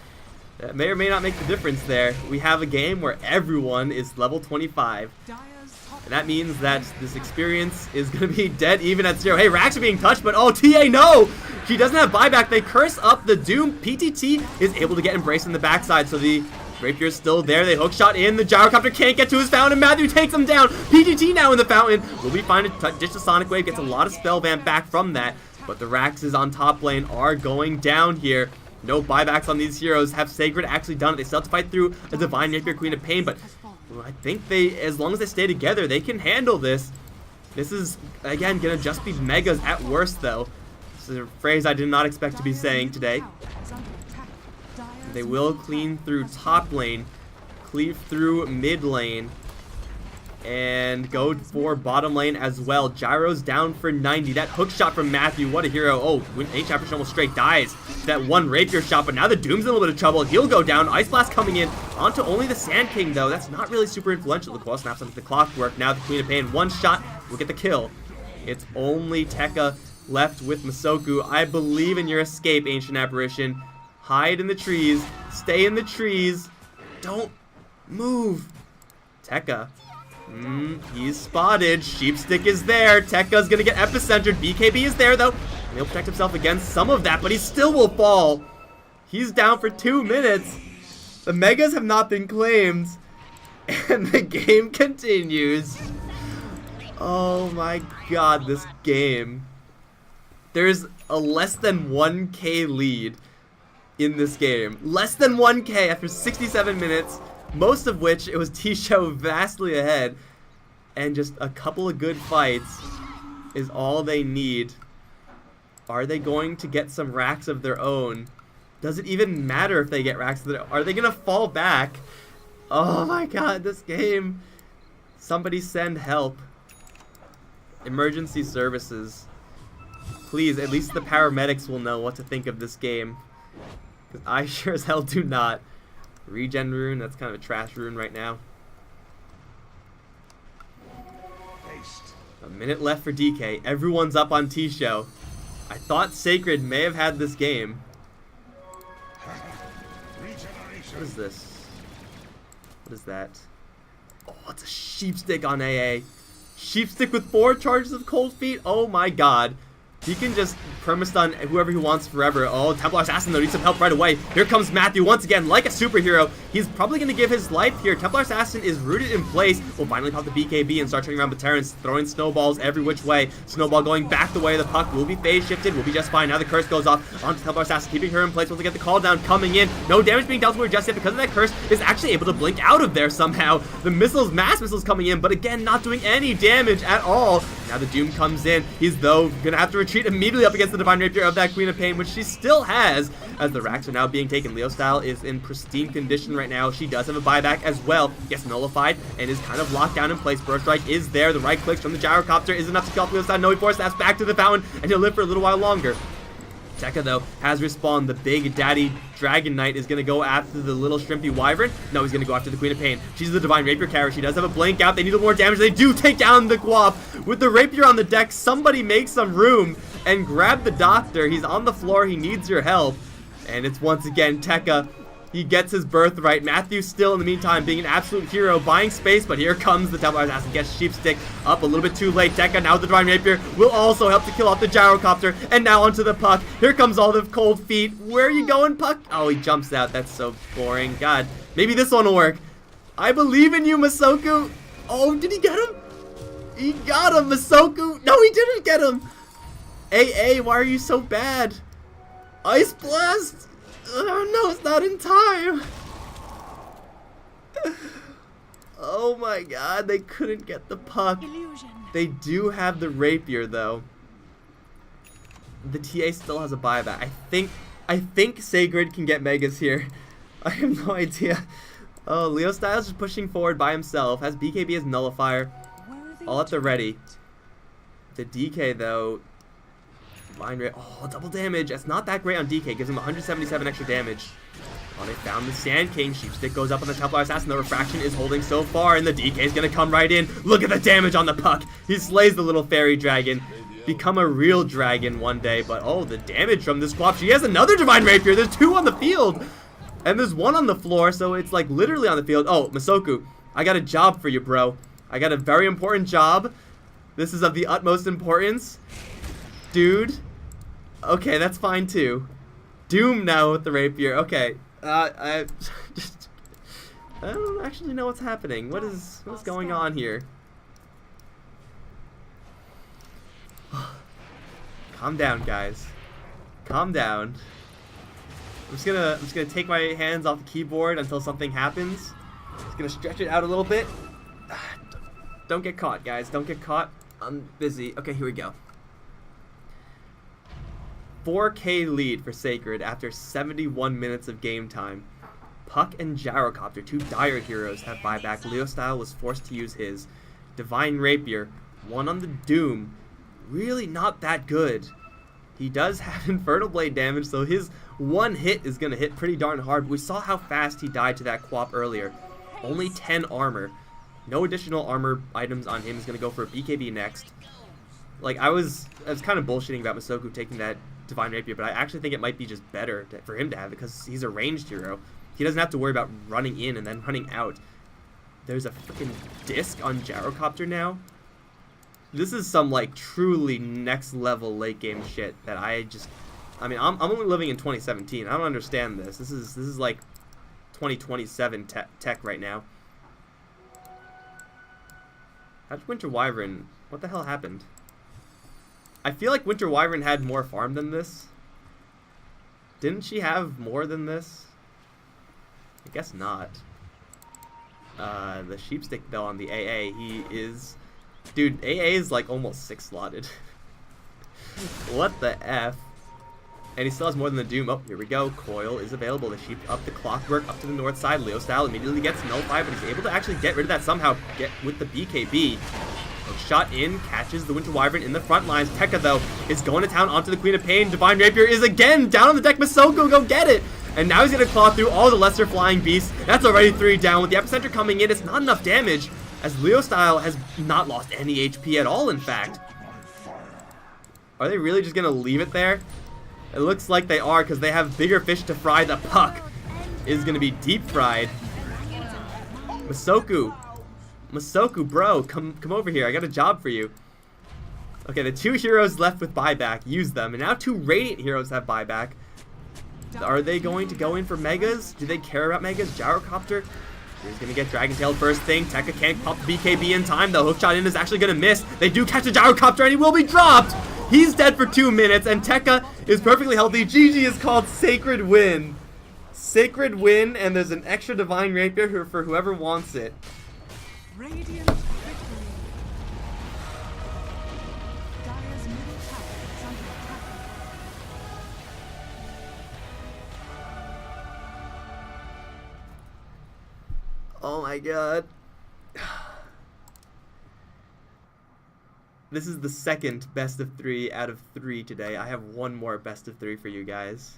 that may or may not make the difference there. We have a game where everyone is level 25. And that means that this experience is going to be dead even at 0. Hey, Rax are being touched, but oh, TA, no! She doesn't have buyback. They curse up the Doom. PTT is able to get embraced in the backside, so the Rapier is still there. They hookshot in. The Gyrocopter can't get to his fountain. Matthew takes him down. PTT now in the fountain. Will we find a ditch to Sonic Wave? Gets a lot of spell vamp back from that. But the Raxes on top lane are going down here. No buybacks on these heroes. Have Sacred actually done it? They still have to fight through a Divine Rapier, Queen of Pain, but I think they, as long as they stay together, they can handle this. This is, again, going to just be megas at worst, though. This is a phrase I did not expect to be saying today. They will clean through top lane, cleave through mid lane, and go for bottom lane as well. Gyro's down for 90. That hook shot from Matthew, what a hero. Oh, when H-Chapter almost straight dies. That one Rapier shot, but now the Doom's in a little bit of trouble. He'll go down. Ice Blast coming in. Onto only the Sand King, though. That's not really super influential. The coil snaps onto the clockwork. Now the Queen of Pain, one shot will get the kill. It's only Tekka left with Masoku. I believe in your escape, Ancient Apparition. Hide in the trees. Stay in the trees. Don't move. Tekka. He's spotted. Sheepstick is there. Tekka's gonna get epicentered. BKB is there, though. And he'll protect himself against some of that, but he still will fall. He's down for 2 minutes. The Megas have not been claimed. And the game continues. Oh my god, this game. There's a less than 1k lead in this game. Less than 1k after 67 minutes. Most of which, it was T-Show vastly ahead. And just a couple of good fights is all they need. Are they going to get some racks of their own? Does it even matter if they get racks of their own? Are they going to fall back? Oh my god, this game. Somebody send help. Emergency services. Please, at least the paramedics will know what to think of this game. Because I sure as hell do not. Regen rune, that's kind of a trash rune right now. A minute left for DK. Everyone's up on T-Show. I thought Sacred may have had this game. What is this? What is that? Oh, it's a Sheepstick on AA. Sheepstick with 4 charges of Cold Feet? Oh my god. He can just perma-stun whoever he wants forever. Oh, Templar Assassin, though, needs some help right away. Here comes Matthew once again, like a superhero. He's probably going to give his life here. Templar Assassin is rooted in place. Will finally pop the BKB and start turning around the Terrans, throwing snowballs every which way. Snowball going back the way of the puck. Will be phase shifted. Will be just fine. Now the curse goes off onto Templar Assassin, keeping her in place. Once they get the call down coming in. No damage being dealt to her just yet because of that curse. Is actually able to blink out of there somehow. The missiles, mass missiles coming in, but again, not doing any damage at all. Now the Doom comes in. He's, though, going to have to retreat immediately up against the Divine Rapier of that Queen of Pain, which she still has, as the racks are now being taken. Leo Style is in pristine condition right now. She does have a buyback as well. Gets nullified and is kind of locked down in place. Burst Strike is there. The right clicks from the Gyrocopter is enough to kill off Leo Style. No, he force snaps back to the fountain, and he'll live for a little while longer. Tekka, though, has respawned. The big daddy Dragon Knight is going to go after the little shrimpy Wyvern. No, he's going to go after the Queen of Pain. She's the Divine Rapier carrier. She does have a blink out. They need a little more damage. They do take down the Guap. With the Rapier on the deck, somebody make some room and grab the Doctor. He's on the floor. He needs your help. And it's once again Tekka. He gets his birthright. Matthew still, in the meantime, being an absolute hero, buying space, but here comes the Templar Assassin. Gets Sheepstick up a little bit too late. Tekka, now the Divine Rapier, will also help to kill off the Gyrocopter, and now onto the Puck. Here comes all the Cold Feet. Where are you going, Puck? Oh, he jumps out. That's so boring. God, maybe this one will work. I believe in you, Masoku. Oh, did he get him? He got him, Masoku. No, he didn't get him. AA, why are you so bad? Ice Blast. Oh no, it's not in time. Oh my god, they couldn't get the puck. Illusion. They do have the rapier though. The TA still has a buyback. I think Sacred can get Megas here. I have no idea. Oh, Leo Styles is pushing forward by himself. Has BKB as nullifier. All at the ready. The DK though. Oh, double damage. That's not that great on DK. Gives him 177 extra damage. Oh, they found the Sand King. Sheepstick goes up on the Templar Assassin. The refraction is holding so far, and the DK is going to come right in. Look at the damage on the puck. He slays the little fairy dragon. Become a real dragon one day. But, oh, the damage from this swap. She has another Divine Rapier. There's 2 on the field. And there's 1 on the floor, so it's, like, literally on the field. Oh, Masoku, I got a job for you, bro. I got a very important job. This is of the utmost importance. Dude. Okay, that's fine, too. Doom now with the Rapier. Okay. I don't actually know what's happening. What's going on here? Calm down, guys. Calm down. I'm just gonna take my hands off the keyboard until something happens. Just gonna stretch it out a little bit. Don't get caught, guys. Don't get caught. I'm busy. Okay, here we go. 4K lead for Sacred after 71 minutes of game time. Puck and Gyrocopter, 2 dire heroes, have buyback. Leo Style was forced to use his. Divine Rapier, 1 on the Doom. Really not that good. He does have Infernal Blade damage, so his 1 hit is going to hit pretty darn hard. But we saw how fast he died to that Quap earlier. Only 10 armor. No additional armor items on him. He's going to go for a BKB next. Like, I was kind of bullshitting about Masoku taking that Divine Rapier, but I actually think it might be just better for him to have it because he's a ranged hero. He doesn't have to worry about running in and then running out. There's a freaking disc on Gyrocopter now. This is some like truly next level late game shit that I mean, I'm only living in 2017. I don't understand this. This is like 2027 tech right now. How'd Winter Wyvern? What the hell happened? I feel like Winter Wyvern had more farm than this. Didn't she have more than this? I guess not. The Sheepstick though on the AA, he is... Dude, AA is like almost 6 slotted. What the F? And he still has more than the Doom. Oh, here we go. Coil is available. The Sheep up the Clockwork, up to the north side. Leo Style immediately gets nullified, but he's able to actually get rid of that somehow. Get with the BKB. Shot in, catches the Winter Wyvern in the front lines. Tekka, though, is going to town onto the Queen of Pain. Divine Rapier is again down on the deck. Masoku, go get it! And now he's going to claw through all the lesser flying beasts. That's already 3 down. With the epicenter coming in, it's not enough damage, as Leo Style has not lost any HP at all, in fact. Are they really just going to leave it there? It looks like they are, because they have bigger fish to fry. The puck is going to be deep fried. Masoku, bro, come over here. I got a job for you. Okay, the 2 heroes left with buyback. Use them. And now 2 Radiant heroes have buyback. Are they going to go in for Megas? Do they care about Megas? Gyrocopter. He's going to get Dragon Tailed first thing. Tekka can't pop the BKB in time. The hook shot in is actually going to miss. They do catch a Gyrocopter and he will be dropped. He's dead for 2 minutes and Tekka is perfectly healthy. GG is called Sacred Win. Sacred Win, and there's an extra Divine Rapier for whoever wants it. Radiant victory. Dire's middle tower is under attack. Oh my god. This is the second best of 3 out of 3 today. I have one more best of 3 for you guys.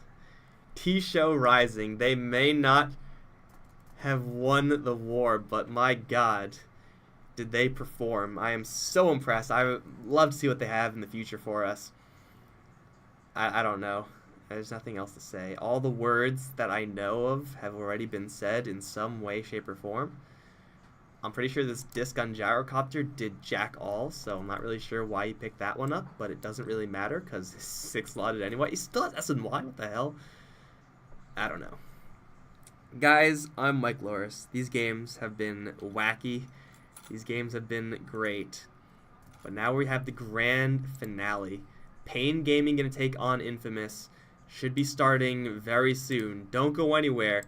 Show.Rising. They may not have won the war, but my god, did they perform. I am so impressed. I would love to see what they have in the future for us. I don't know. There's nothing else to say. All the words that I know of have already been said in some way, shape, or form. I'm pretty sure this disc on Gyrocopter did jack all, so I'm not really sure why he picked that one up, but it doesn't really matter because he's 6 slotted anyway. He still has S and Y. What the hell? I don't know. Guys, I'm Mike Loris. These games have been wacky. These games have been great. But now we have the grand finale. Pain Gaming going to take on Infamous. Should be starting very soon. Don't go anywhere.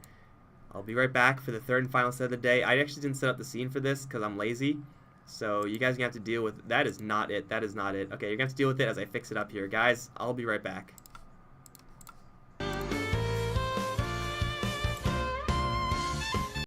I'll be right back for the third and final set of the day. I actually didn't set up the scene for this because I'm lazy. So you guys are going to have to deal with... That is not it. That is not it. Okay, you're going to have to deal with it as I fix it up here. Guys, I'll be right back.